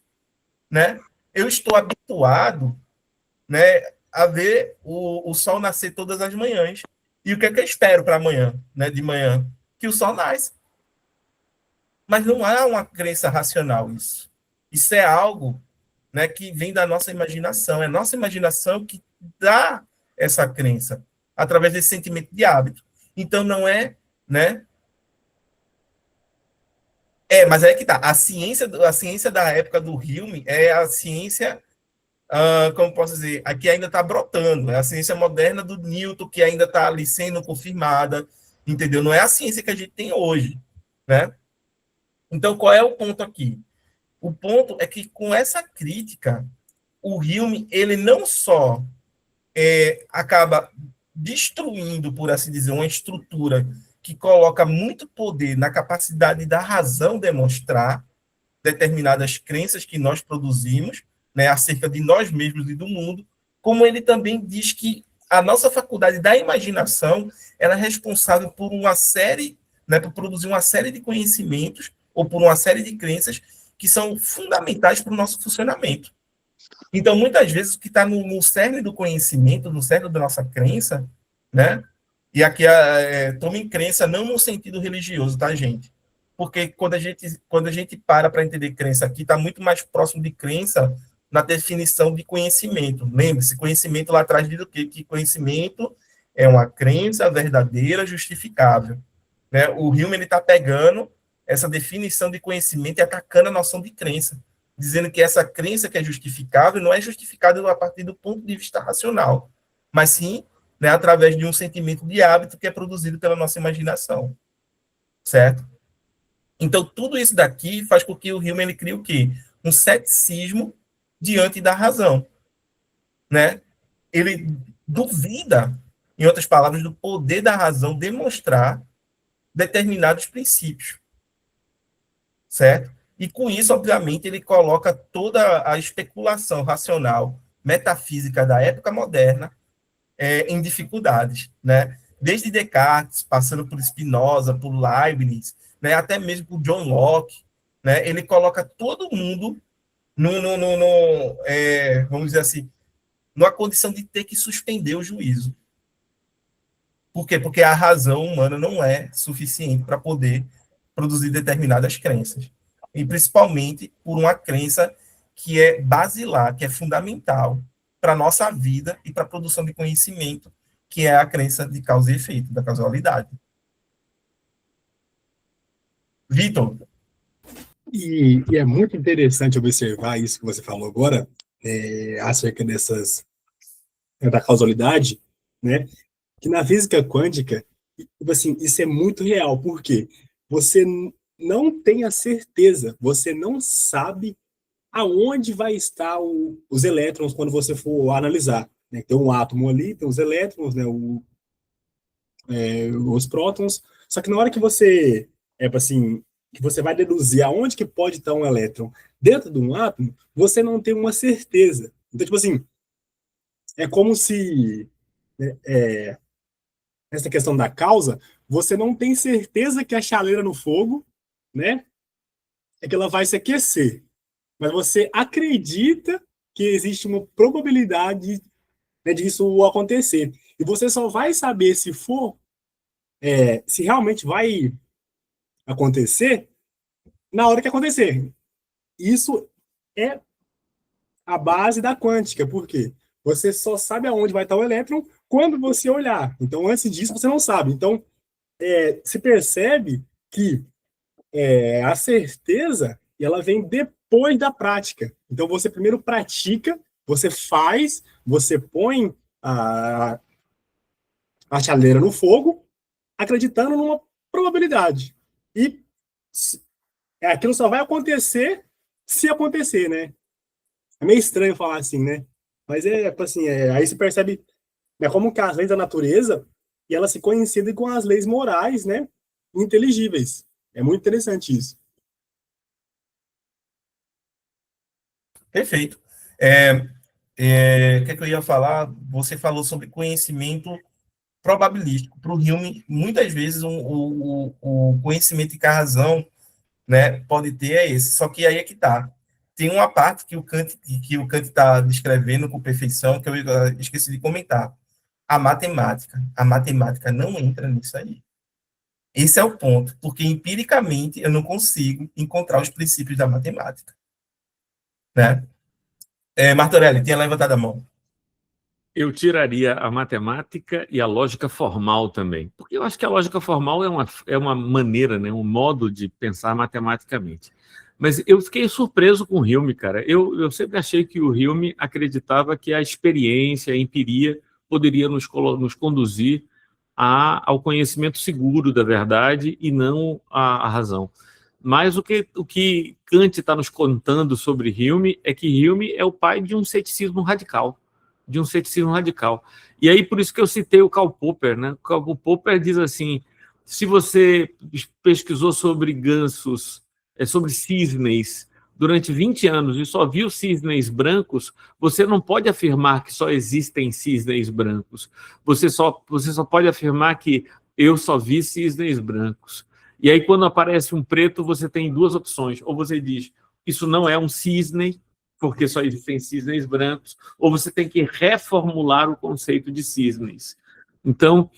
Né? Eu estou habituado, né, a ver o sol nascer todas as manhãs. E o que é que eu espero para amanhã, né, de manhã? Que o sol nasce. Mas não há uma crença racional isso. Isso é algo, né, que vem da nossa imaginação. É a nossa imaginação que dá essa crença. através desse sentimento de hábito. Então, não é, né? Mas é que tá. A ciência da época do Hume é a ciência, como posso dizer, a que ainda está brotando. É a ciência moderna do Newton, que ainda está ali sendo confirmada, entendeu? Não é a ciência que a gente tem hoje, né? Então, qual é o ponto aqui? O ponto é que, com essa crítica, o Hume, ele não só acaba destruindo, por assim dizer, uma estrutura que coloca muito poder na capacidade da razão demonstrar determinadas crenças que nós produzimos, né, acerca de nós mesmos e do mundo, como ele também diz que a nossa faculdade da imaginação ela é responsável por uma série, né, por produzir uma série de conhecimentos ou por uma série de crenças que são fundamentais para o nosso funcionamento. Então, muitas vezes, o que está no cerne do conhecimento, no cerne da nossa crença, né? E aqui tomem crença não no sentido religioso, tá, gente? Porque quando a gente para entender crença aqui, está muito mais próximo de crença na definição de conhecimento. Lembre-se, conhecimento lá atrás diz o quê? Que conhecimento é uma crença verdadeira, justificável. Né? O Hume está pegando essa definição de conhecimento e atacando a noção de crença, dizendo que essa crença que é justificável não é justificada a partir do ponto de vista racional, mas sim, né, através de um sentimento de hábito que é produzido pela nossa imaginação, certo? Então, tudo isso daqui faz com que o Hume ele crie o quê? Um ceticismo diante da razão, né? Ele duvida, em outras palavras, do poder da razão demonstrar determinados princípios, certo? E com isso, obviamente, ele coloca toda a especulação racional metafísica da época moderna em dificuldades, né? Desde Descartes, passando por Spinoza, por Leibniz, né? Até mesmo por John Locke, né? Ele coloca todo mundo vamos dizer assim, numa condição de ter que suspender o juízo. Por quê? Porque a razão humana não é suficiente para poder produzir determinadas crenças. E principalmente por uma crença que é basilar, que é fundamental para a nossa vida e para a produção de conhecimento, que é a crença de causa e efeito, da causalidade. Vitor? E é muito interessante observar isso que você falou agora, acerca da causalidade, né? Que na física quântica, assim, isso é muito real, porque você não tem a certeza, você não sabe aonde vai estar os elétrons quando você for analisar. Né? Tem um átomo ali, tem os elétrons, né? Os prótons, só que na hora que você, assim, que você vai deduzir aonde que pode estar um elétron dentro de um átomo, você não tem uma certeza. Então, tipo assim, é como se essa questão da causa, você não tem certeza que a chaleira no fogo, né, é que ela vai se aquecer. Mas você acredita que existe uma probabilidade, né, disso acontecer. E você só vai saber se se realmente vai acontecer na hora que acontecer. Isso é a base da quântica, porque você só sabe aonde vai estar o elétron quando você olhar. Então, antes disso, você não sabe. Então, se percebe que a certeza ela vem depois da prática. Então, você primeiro pratica, você faz, você põe a chaleira no fogo, acreditando numa probabilidade. E aquilo só vai acontecer se acontecer, né? É meio estranho falar assim, né? Mas assim, aí se percebe como que as leis da natureza e elas se coincidem com as leis morais, né? Inteligíveis. É muito interessante isso. Perfeito. O que eu ia falar? Você falou sobre conhecimento probabilístico. Para o Hume, muitas vezes o conhecimento que a razão, né, pode ter esse. Só que aí é que está. Tem uma parte que o Kant está descrevendo com perfeição que eu esqueci de comentar. A matemática. A matemática não entra nisso aí. Esse é o ponto, porque empiricamente eu não consigo encontrar os princípios da matemática. Né? Martorelli, tinha levantado a mão. Eu tiraria a matemática e a lógica formal também, porque eu acho que a lógica formal é uma maneira, né, um modo de pensar matematicamente. Mas eu fiquei surpreso com o Hume, cara. Eu sempre achei que o Hume acreditava que a experiência, a empiria, poderia nos conduzir ao conhecimento seguro da verdade e não à razão. Mas o que Kant está nos contando sobre Hume é que Hume é o pai de um ceticismo radical. E aí, por isso que eu citei o Karl Popper, né? O Karl Popper diz assim, se você pesquisou sobre gansos, sobre cisnes, durante 20 anos e só viu cisnes brancos, você não pode afirmar que só existem cisnes brancos. Você só pode afirmar que eu só vi cisnes brancos. E aí, quando aparece um preto, você tem duas opções. Ou você diz, isso não é um cisne, porque só existem cisnes brancos, ou você tem que reformular o conceito de cisnes. Então,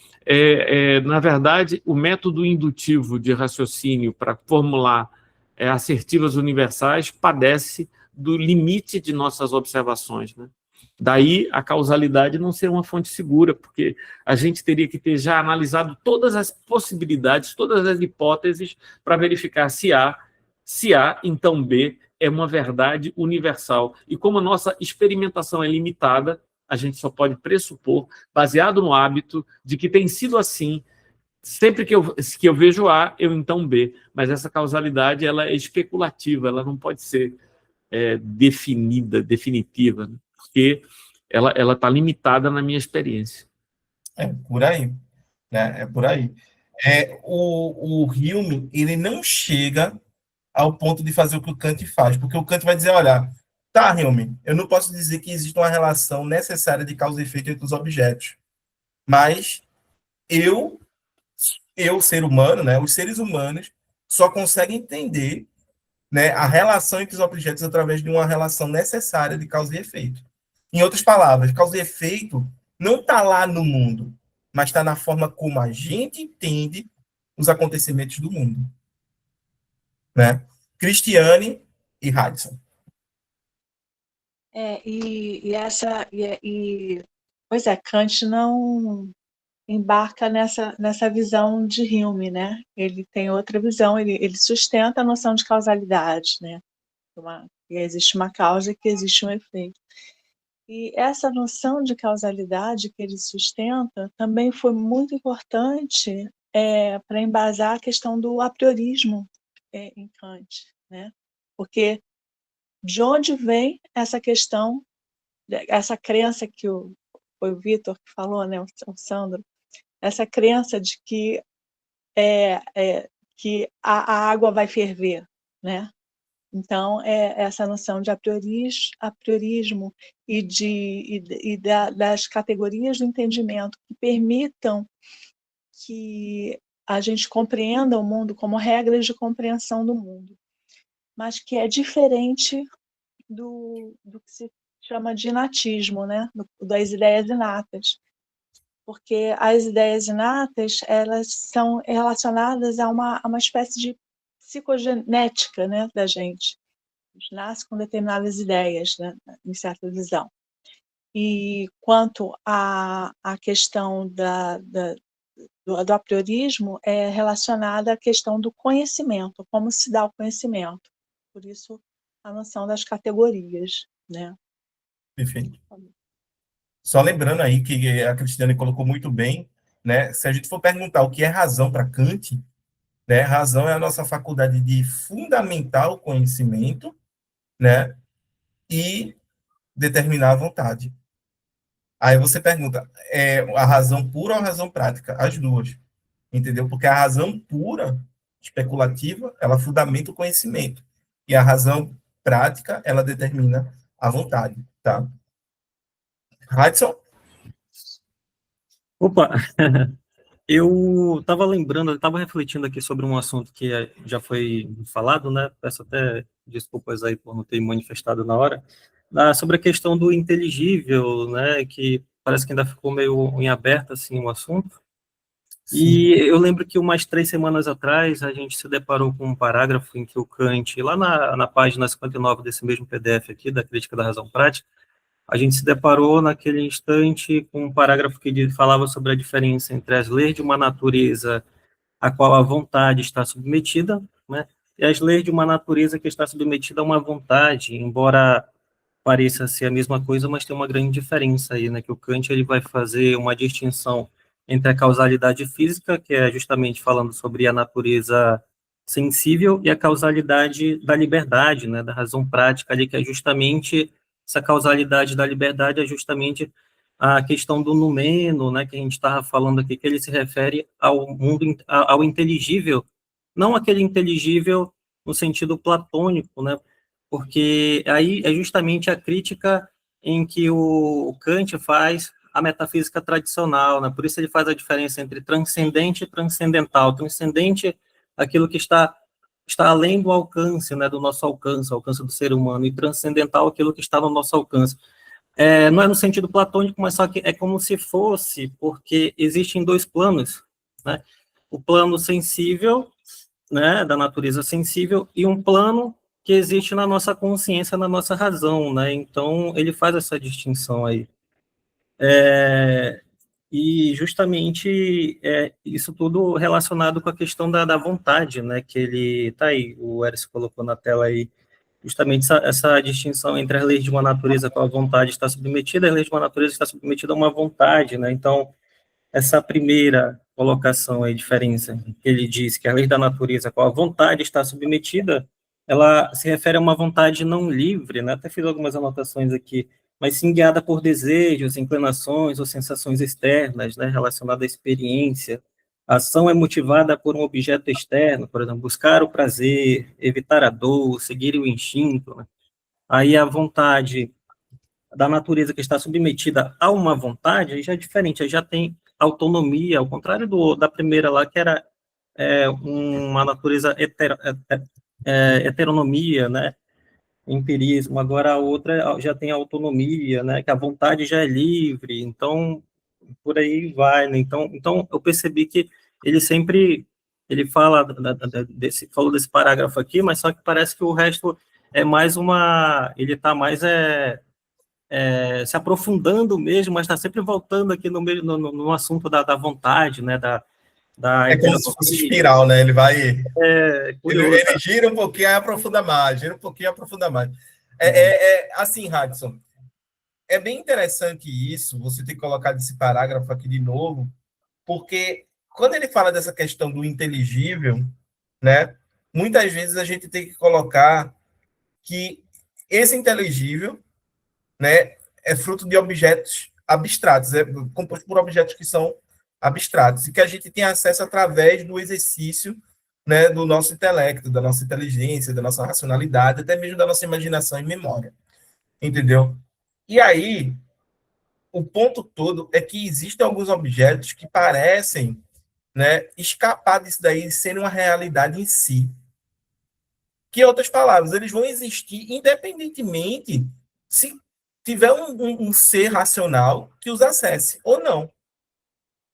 na verdade, o método indutivo de raciocínio para formular assertivas universais padece do limite de nossas observações, né? Daí a causalidade não ser uma fonte segura, porque a gente teria que ter já analisado todas as possibilidades, todas as hipóteses para verificar se A, então B é uma verdade universal. E como a nossa experimentação é limitada, a gente só pode pressupor, baseado no hábito, de que tem sido assim. Sempre que eu vejo A, eu então B. Mas essa causalidade ela é especulativa, ela não pode ser definida, definitiva, né? Porque ela está limitada na minha experiência. É por aí, né? É por aí. O Hume, ele não chega ao ponto de fazer o que o Kant faz, porque o Kant vai dizer, olha, tá, Hume, eu não posso dizer que existe uma relação necessária de causa e efeito entre os objetos, mas eu, ser humano, né, os seres humanos, só conseguem entender, né, a relação entre os objetos através de uma relação necessária de causa e efeito. Em outras palavras, causa e efeito não está lá no mundo, mas está na forma como a gente entende os acontecimentos do mundo. Né? Cristiane e Hudson. Pois é, Kant não embarca nessa visão de Hume, né? Ele tem outra visão, ele sustenta a noção de causalidade, né? Que existe uma causa e que existe um efeito. E essa noção de causalidade que ele sustenta também foi muito importante para embasar a questão do apriorismo em Kant, né? Porque de onde vem essa questão, essa crença que foi o Vitor que falou, né, o Sandro, essa crença de que a água vai ferver, né? Então, essa noção de apriorismo e das categorias do entendimento que permitam que a gente compreenda o mundo como regras de compreensão do mundo, mas que é diferente do que se chama de inatismo, né? Das ideias inatas. Porque as ideias inatas, elas são relacionadas a uma espécie de psicogenética, né, da gente. A gente nasce com determinadas ideias, né, em certa visão. E quanto à questão do apriorismo, é relacionada à questão do conhecimento, como se dá o conhecimento. Por isso, a noção das categorias, né? Perfeito. Só lembrando aí que a Cristiane colocou muito bem, né? Se a gente for perguntar o que é razão para Kant, né? Razão é a nossa faculdade de fundamentar o conhecimento, né? E determinar a vontade. Aí você pergunta, a razão pura ou a razão prática? As duas, entendeu? Porque a razão pura, especulativa, ela fundamenta o conhecimento. E a razão prática, ela determina a vontade, tá? Hudson? Opa, eu estava lembrando, eu estava refletindo aqui sobre um assunto que já foi falado, né? Peço até desculpas aí por não ter manifestado na hora, sobre a questão do inteligível, né? Que parece que ainda ficou meio em aberto assim o assunto. Sim. E eu lembro que umas 3 semanas atrás a gente se deparou com um parágrafo em que o Kant, lá na página 59 desse mesmo PDF aqui, da Crítica da Razão Prática, a gente se deparou naquele instante com um parágrafo que falava sobre a diferença entre as leis de uma natureza a qual a vontade está submetida, né, e as leis de uma natureza que está submetida a uma vontade, embora pareça ser a mesma coisa, mas tem uma grande diferença aí, né, que o Kant ele vai fazer uma distinção entre a causalidade física, que é justamente falando sobre a natureza sensível, e a causalidade da liberdade, né, da razão prática ali, que é justamente essa causalidade da liberdade, é justamente a questão do numeno, né, que a gente estava falando aqui, que ele se refere ao mundo, ao inteligível, não aquele inteligível no sentido platônico, né, porque aí é justamente a crítica em que o Kant faz a metafísica tradicional, né, por isso ele faz a diferença entre transcendente e transcendental. Transcendente, aquilo que está além do alcance, né, do nosso alcance, alcance do ser humano, e transcendental, aquilo que está no nosso alcance. Não é no sentido platônico, mas só que é como se fosse, porque existem dois planos, né, o plano sensível, né, da natureza sensível, e um plano que existe na nossa consciência, na nossa razão, né, então ele faz essa distinção aí. E justamente isso tudo relacionado com a questão da vontade, né, que ele, tá aí, o Eris colocou na tela aí, justamente essa distinção entre as leis de uma natureza com a vontade está submetida, as leis de uma natureza está submetida a uma vontade, né, então essa primeira colocação aí, diferença, que ele diz que a lei da natureza com a vontade está submetida, ela se refere a uma vontade não livre, né, até fiz algumas anotações aqui, mas sim guiada por desejos, inclinações ou sensações externas, né, relacionadas à experiência. A ação é motivada por um objeto externo, por exemplo, buscar o prazer, evitar a dor, seguir o instinto, né? Aí a vontade da natureza que está submetida a uma vontade, aí já é diferente, aí já tem autonomia, ao contrário da primeira lá, que era uma natureza heteronomia, né, empirismo, agora a outra já tem autonomia, né, que a vontade já é livre, então, por aí vai, né, então eu percebi que ele sempre, ele fala falou desse parágrafo aqui, mas só que parece que o resto é mais ele está mais se aprofundando mesmo, mas está sempre voltando aqui no assunto da vontade, né, É como se fosse espiral, né? Ele vai. Ele gira um pouquinho, aí aprofunda mais, gira um pouquinho, aprofunda mais. Assim, Hudson, é bem interessante isso, você ter colocado esse parágrafo aqui de novo, porque quando ele fala dessa questão do inteligível, né? Muitas vezes a gente tem que colocar que esse inteligível, né, é fruto de objetos abstratos, é composto por objetos que são abstratos, e que a gente tem acesso através do exercício, né, do nosso intelecto, da nossa inteligência, da nossa racionalidade, até mesmo da nossa imaginação e memória. Entendeu? E aí, o ponto todo é que existem alguns objetos que parecem, né, escapar disso daí, serem uma realidade em si. Que, em outras palavras, eles vão existir independentemente se tiver um ser racional que os acesse ou não.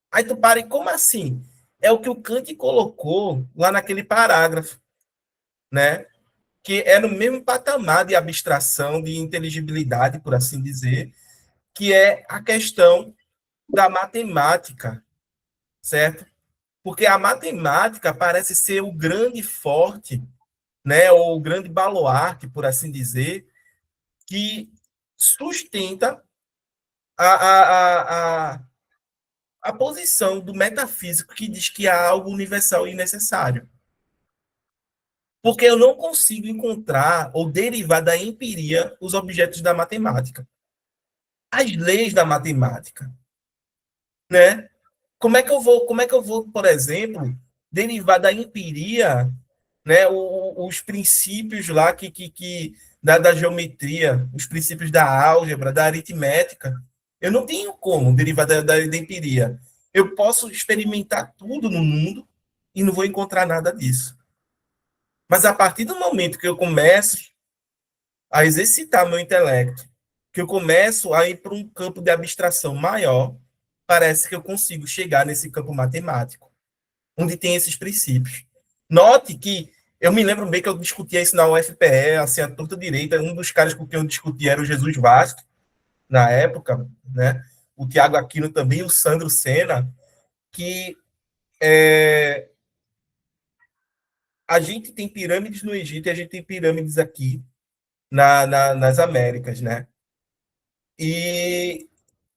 Aí tu para, e como assim? É o que o Kant colocou lá naquele parágrafo, né? Que é no mesmo patamar de abstração, de inteligibilidade, por assim dizer, que é a questão da matemática, certo? Porque a matemática parece ser o grande forte, né? Ou o grande baluarte, por assim dizer, que sustenta a posição do metafísico que diz que há algo universal e necessário. Porque eu não consigo encontrar ou derivar da empiria os objetos da matemática. As leis da matemática, né? Como é que eu vou, por exemplo, derivar da empiria, né, os princípios lá da geometria, os princípios da álgebra, da aritmética? Eu não tenho como derivar da empiria. Eu posso experimentar tudo no mundo e não vou encontrar nada disso. Mas a partir do momento que eu começo a exercitar meu intelecto, que eu começo a ir para um campo de abstração maior, parece que eu consigo chegar nesse campo matemático, onde tem esses princípios. Note que eu me lembro bem que eu discutia isso na UFPE, assim, a torta direita, um dos caras com quem eu discutia era o Jesus Vasco, na época, né? O Tiago Aquino também, o Sandro Sena, que a gente tem pirâmides no Egito e a gente tem pirâmides aqui nas Américas, né? E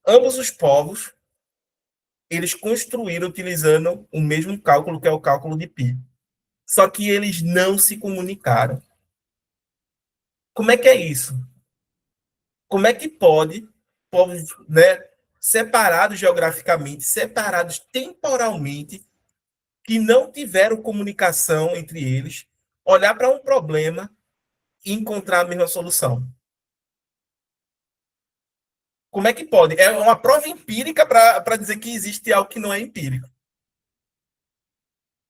ambos os povos, eles construíram utilizando o mesmo cálculo, que é o cálculo de Pi. Só que eles não se comunicaram. Como é que é isso? Como é que pode povos, né, separados geograficamente, separados temporalmente, que não tiveram comunicação entre eles, olhar para um problema e encontrar a mesma solução? Como é que pode? É uma prova empírica para dizer que existe algo que não é empírico.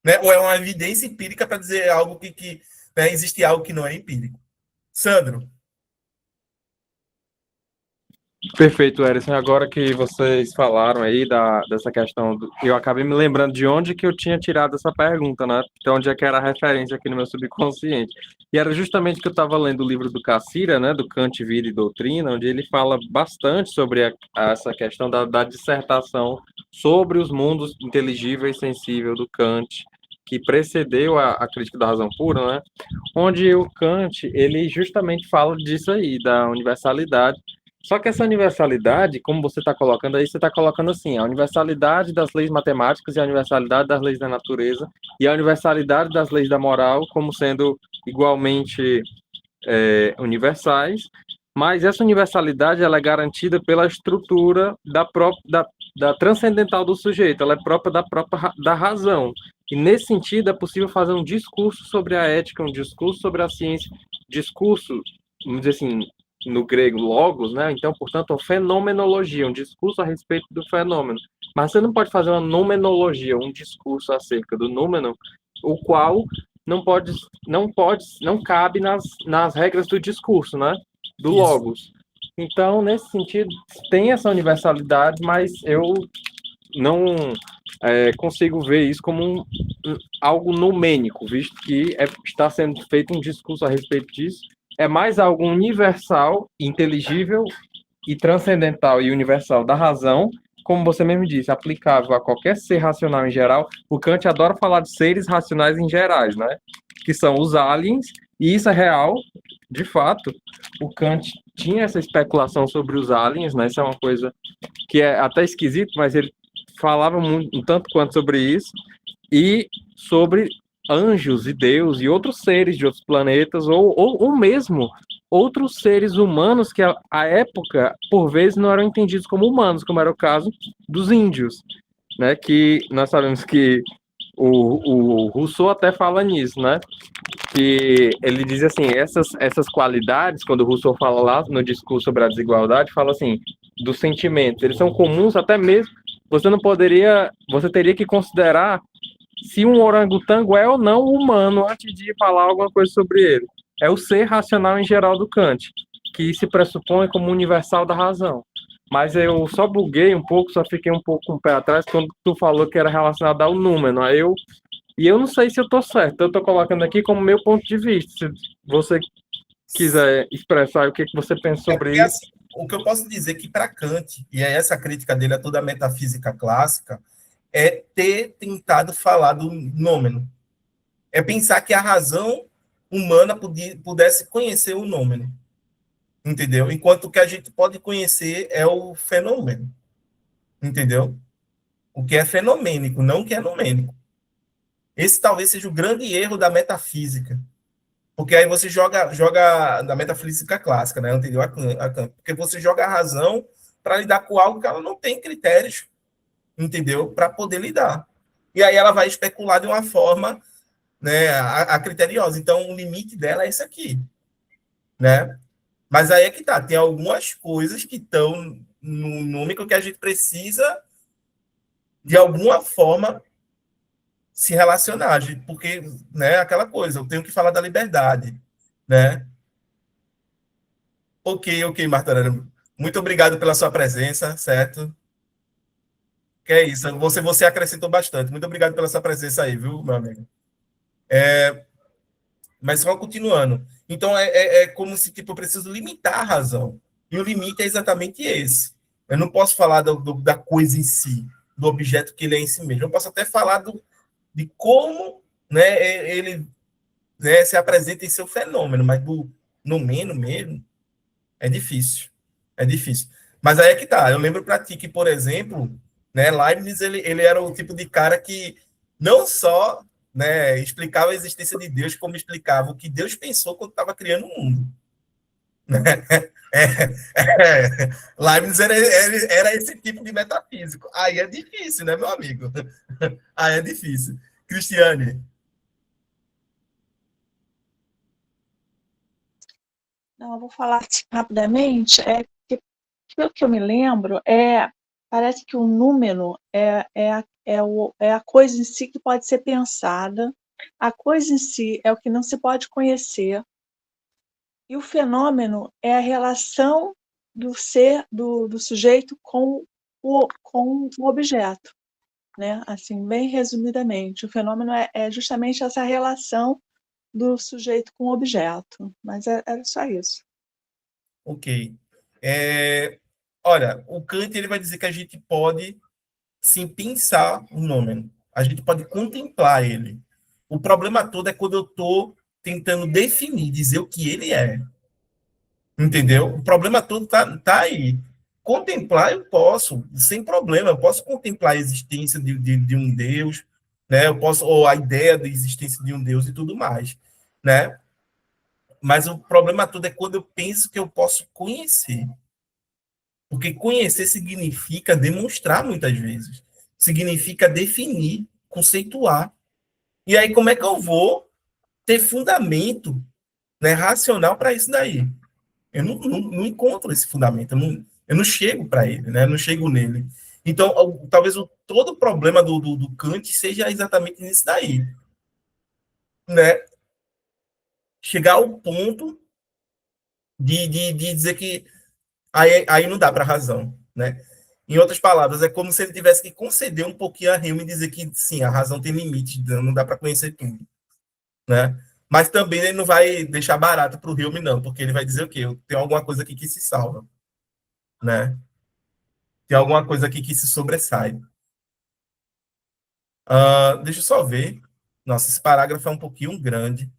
Né? Ou é uma evidência empírica para dizer algo que né, existe algo que não é empírico. Sandro. Perfeito, Erison. Agora que vocês falaram aí dessa questão, eu acabei me lembrando de onde que eu tinha tirado essa pergunta, né? Então, onde é que era a referência aqui no meu subconsciente. E era justamente que eu estava lendo o livro do Cassira, né? Do Kant, Vida e Doutrina, onde ele fala bastante sobre essa questão da dissertação sobre os mundos inteligível e sensível do Kant, que precedeu a crítica da razão pura, né? Onde o Kant, ele justamente fala disso aí, da universalidade. Só que essa universalidade, como você está colocando aí, você está colocando assim, a universalidade das leis matemáticas e a universalidade das leis da natureza e a universalidade das leis da moral como sendo igualmente universais, mas essa universalidade ela é garantida pela estrutura da transcendental do sujeito, ela é própria da razão. E nesse sentido é possível fazer um discurso sobre a ética, um discurso sobre a ciência, discurso, vamos dizer assim, no grego, logos, né? Então, portanto, a fenomenologia, um discurso a respeito do fenômeno. Mas você não pode fazer uma nomenologia, um discurso acerca do númeno, o qual não cabe nas regras do discurso, né? Do logos. Então, nesse sentido, tem essa universalidade, mas eu não consigo ver isso como algo numênico, visto que está sendo feito um discurso a respeito disso. É mais algo universal, inteligível e transcendental e universal da razão, como você mesmo disse, aplicável a qualquer ser racional em geral. O Kant adora falar de seres racionais em gerais, né? Que são os aliens, e isso é real, de fato. O Kant tinha essa especulação sobre os aliens, né? Isso é uma coisa que é até esquisito, mas ele falava muito, um tanto quanto sobre isso, e sobre anjos e Deus e outros seres de outros planetas, ou mesmo outros seres humanos que, à época, por vezes, não eram entendidos como humanos, como era o caso dos índios, né? Que nós sabemos que o Rousseau até fala nisso, né? Que ele diz assim, essas qualidades, quando o Rousseau fala lá no discurso sobre a desigualdade, fala assim, dos sentimentos, eles são comuns até mesmo, você teria que considerar se um orangotango é ou não humano antes de falar alguma coisa sobre ele. É o ser racional em geral do Kant, que se pressupõe como universal da razão. Mas eu só buguei um pouco, só fiquei um pouco com o pé atrás quando tu falou que era relacionado ao número. E eu não sei se eu estou certo, eu estou colocando aqui como meu ponto de vista. Se você quiser expressar o que você pensa sobre isso. Assim, o que eu posso dizer é que para Kant, e é essa crítica dele a toda a metafísica clássica, é ter tentado falar do nômeno. É pensar que a razão humana pudesse conhecer o nômeno. Entendeu? Enquanto o que a gente pode conhecer é o fenômeno. Entendeu? O que é fenomênico, não o que é numênico. Esse talvez seja o grande erro da metafísica. Porque aí você joga da metafísica clássica, né? Anterior a Kant. Porque você joga a razão para lidar com algo que ela não tem critérios, entendeu? Para poder lidar. E aí ela vai especular de uma forma, né, a criteriosa. Então, o limite dela é esse aqui, né? Mas aí é que tá, tem algumas coisas que estão no número que a gente precisa, de alguma forma, se relacionar, porque, né, aquela coisa, eu tenho que falar da liberdade, né? Ok, Marta Arana. Muito obrigado pela sua presença, certo? Que é isso, você acrescentou bastante. Muito obrigado pela sua presença aí, viu, meu amigo? Mas só continuando. Então, é como se tipo, eu preciso limitar a razão. E o limite é exatamente esse. Eu não posso falar da coisa em si, do objeto que ele é em si mesmo. Eu posso até falar de como, né, ele, né, se apresenta em seu fenômeno, mas no menos mesmo é difícil. É difícil. Mas aí é que tá. Eu lembro para ti que, por exemplo, né, Leibniz ele era o tipo de cara que não só, né, explicava a existência de Deus, como explicava o que Deus pensou quando estava criando o mundo. Leibniz era esse tipo de metafísico. Aí é difícil, né, meu amigo? Aí é difícil. Cristiane. Não, eu vou falar assim, rapidamente. Pelo que eu me lembro, parece que o número é a coisa em si que pode ser pensada, a coisa em si é o que não se pode conhecer, e o fenômeno é a relação do sujeito com o objeto, né? Assim, bem resumidamente, o fenômeno é justamente essa relação do sujeito com o objeto, mas era só isso. Ok. Olha, o Kant ele vai dizer que a gente pode sim pensar o nome, a gente pode contemplar ele. O problema todo é quando eu estou tentando definir, dizer o que ele é. Entendeu? O problema todo tá aí. Contemplar eu posso, sem problema, eu posso contemplar a existência de um Deus, né? Eu posso, ou a ideia da existência de um Deus e tudo mais, né? Mas o problema todo é quando eu penso que eu posso conhecer. Porque conhecer significa demonstrar muitas vezes. Significa definir, conceituar. E aí, como é que eu vou ter fundamento, né, racional para isso daí? Eu não encontro esse fundamento, eu não chego para ele, né? Eu não chego nele. Então, talvez todo o problema do Kant seja exatamente nisso daí, né? Chegar ao ponto de dizer que aí não dá para a razão, né? Em outras palavras, é como se ele tivesse que conceder um pouquinho a Hume e dizer que, sim, a razão tem limite, não dá para conhecer tudo, né? Mas também ele não vai deixar barato para o Hume, não, porque ele vai dizer o quê? Tem alguma coisa aqui que se salva, né? Tem alguma coisa aqui que se sobressai. Deixa eu só ver. Nossa, esse parágrafo é um pouquinho grande.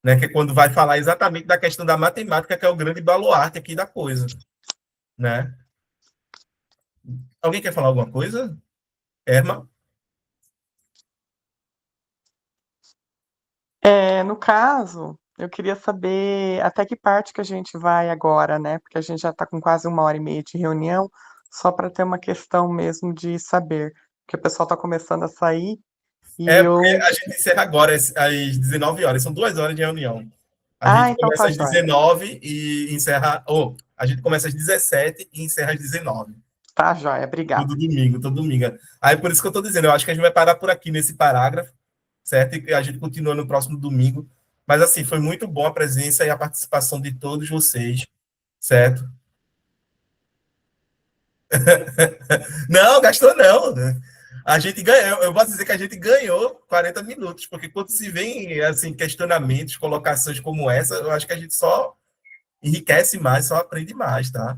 Né, que é quando vai falar exatamente da questão da matemática, que é o grande baluarte aqui da coisa. Né? Alguém quer falar alguma coisa? Erma? No caso, eu queria saber até que parte que a gente vai agora, né? Porque a gente já está com quase 1h30 de reunião, só para ter uma questão mesmo de saber. Porque o pessoal está começando a sair e Porque eu. a gente encerra agora às 19 horas, são 2 horas de reunião. A gente Então começa tá às jóia. 19 e encerra. A gente começa às 17 e encerra às 19. Tá jóia, obrigada. Todo domingo. Aí por isso que eu estou dizendo, eu acho que a gente vai parar por aqui nesse parágrafo, certo? E a gente continua no próximo domingo. Mas assim, foi muito bom a presença e a participação de todos vocês, certo? Não, gastou não. A gente ganhou, eu posso dizer que a gente ganhou 40 minutos, porque quando se vem assim, questionamentos, colocações como essa, eu acho que a gente só enriquece mais, só aprende mais, tá?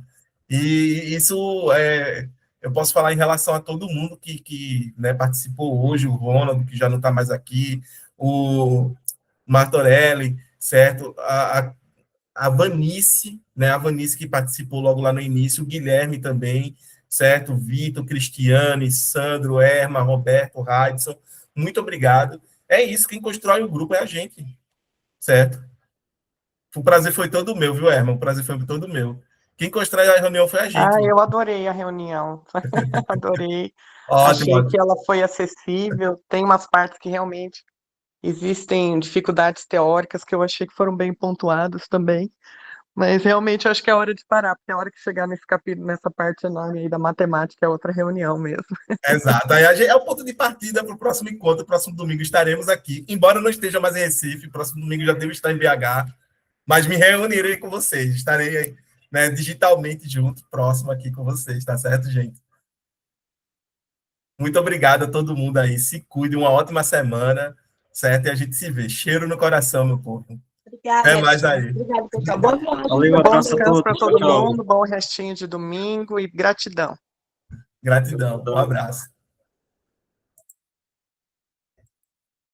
E isso eu posso falar em relação a todo mundo que né, participou hoje, o Ronald, que já não está mais aqui, o Martorelli, certo? A Vanice, né? A Vanice que participou logo lá no início, o Guilherme também, certo? Vitor, Cristiane, Sandro, Erma, Roberto, Radson, muito obrigado. É isso, quem constrói o grupo é a gente, certo? O prazer foi todo meu, viu, Erma? O prazer foi todo meu. Quem constrói a reunião foi a gente. Eu adorei a reunião. Adorei. Ótimo, Achei ótimo. que ela foi acessível. Tem umas partes que realmente existem dificuldades teóricas que eu achei que foram bem pontuadas também. Mas realmente eu acho que é hora de parar, porque a hora que chegar nesse capítulo, nessa parte enorme aí da matemática, é outra reunião mesmo. Exato. Aí é o ponto de partida para o próximo encontro. Próximo domingo estaremos aqui. Embora eu não esteja mais em Recife, próximo domingo já devo estar em BH, mas me reunirei com vocês. Estarei, né, digitalmente junto, próximo aqui com vocês, tá certo, gente? Muito obrigado a todo mundo aí. Se cuide, uma ótima semana, certo? E a gente se vê. Cheiro no coração, meu povo. Obrigada. Até mais aí. Obrigada, pessoal. Boa viagem. Valeu, Bom abraço a descanso para todos. todo Tchau. mundo, bom restinho de domingo e gratidão. Gratidão. Um abraço.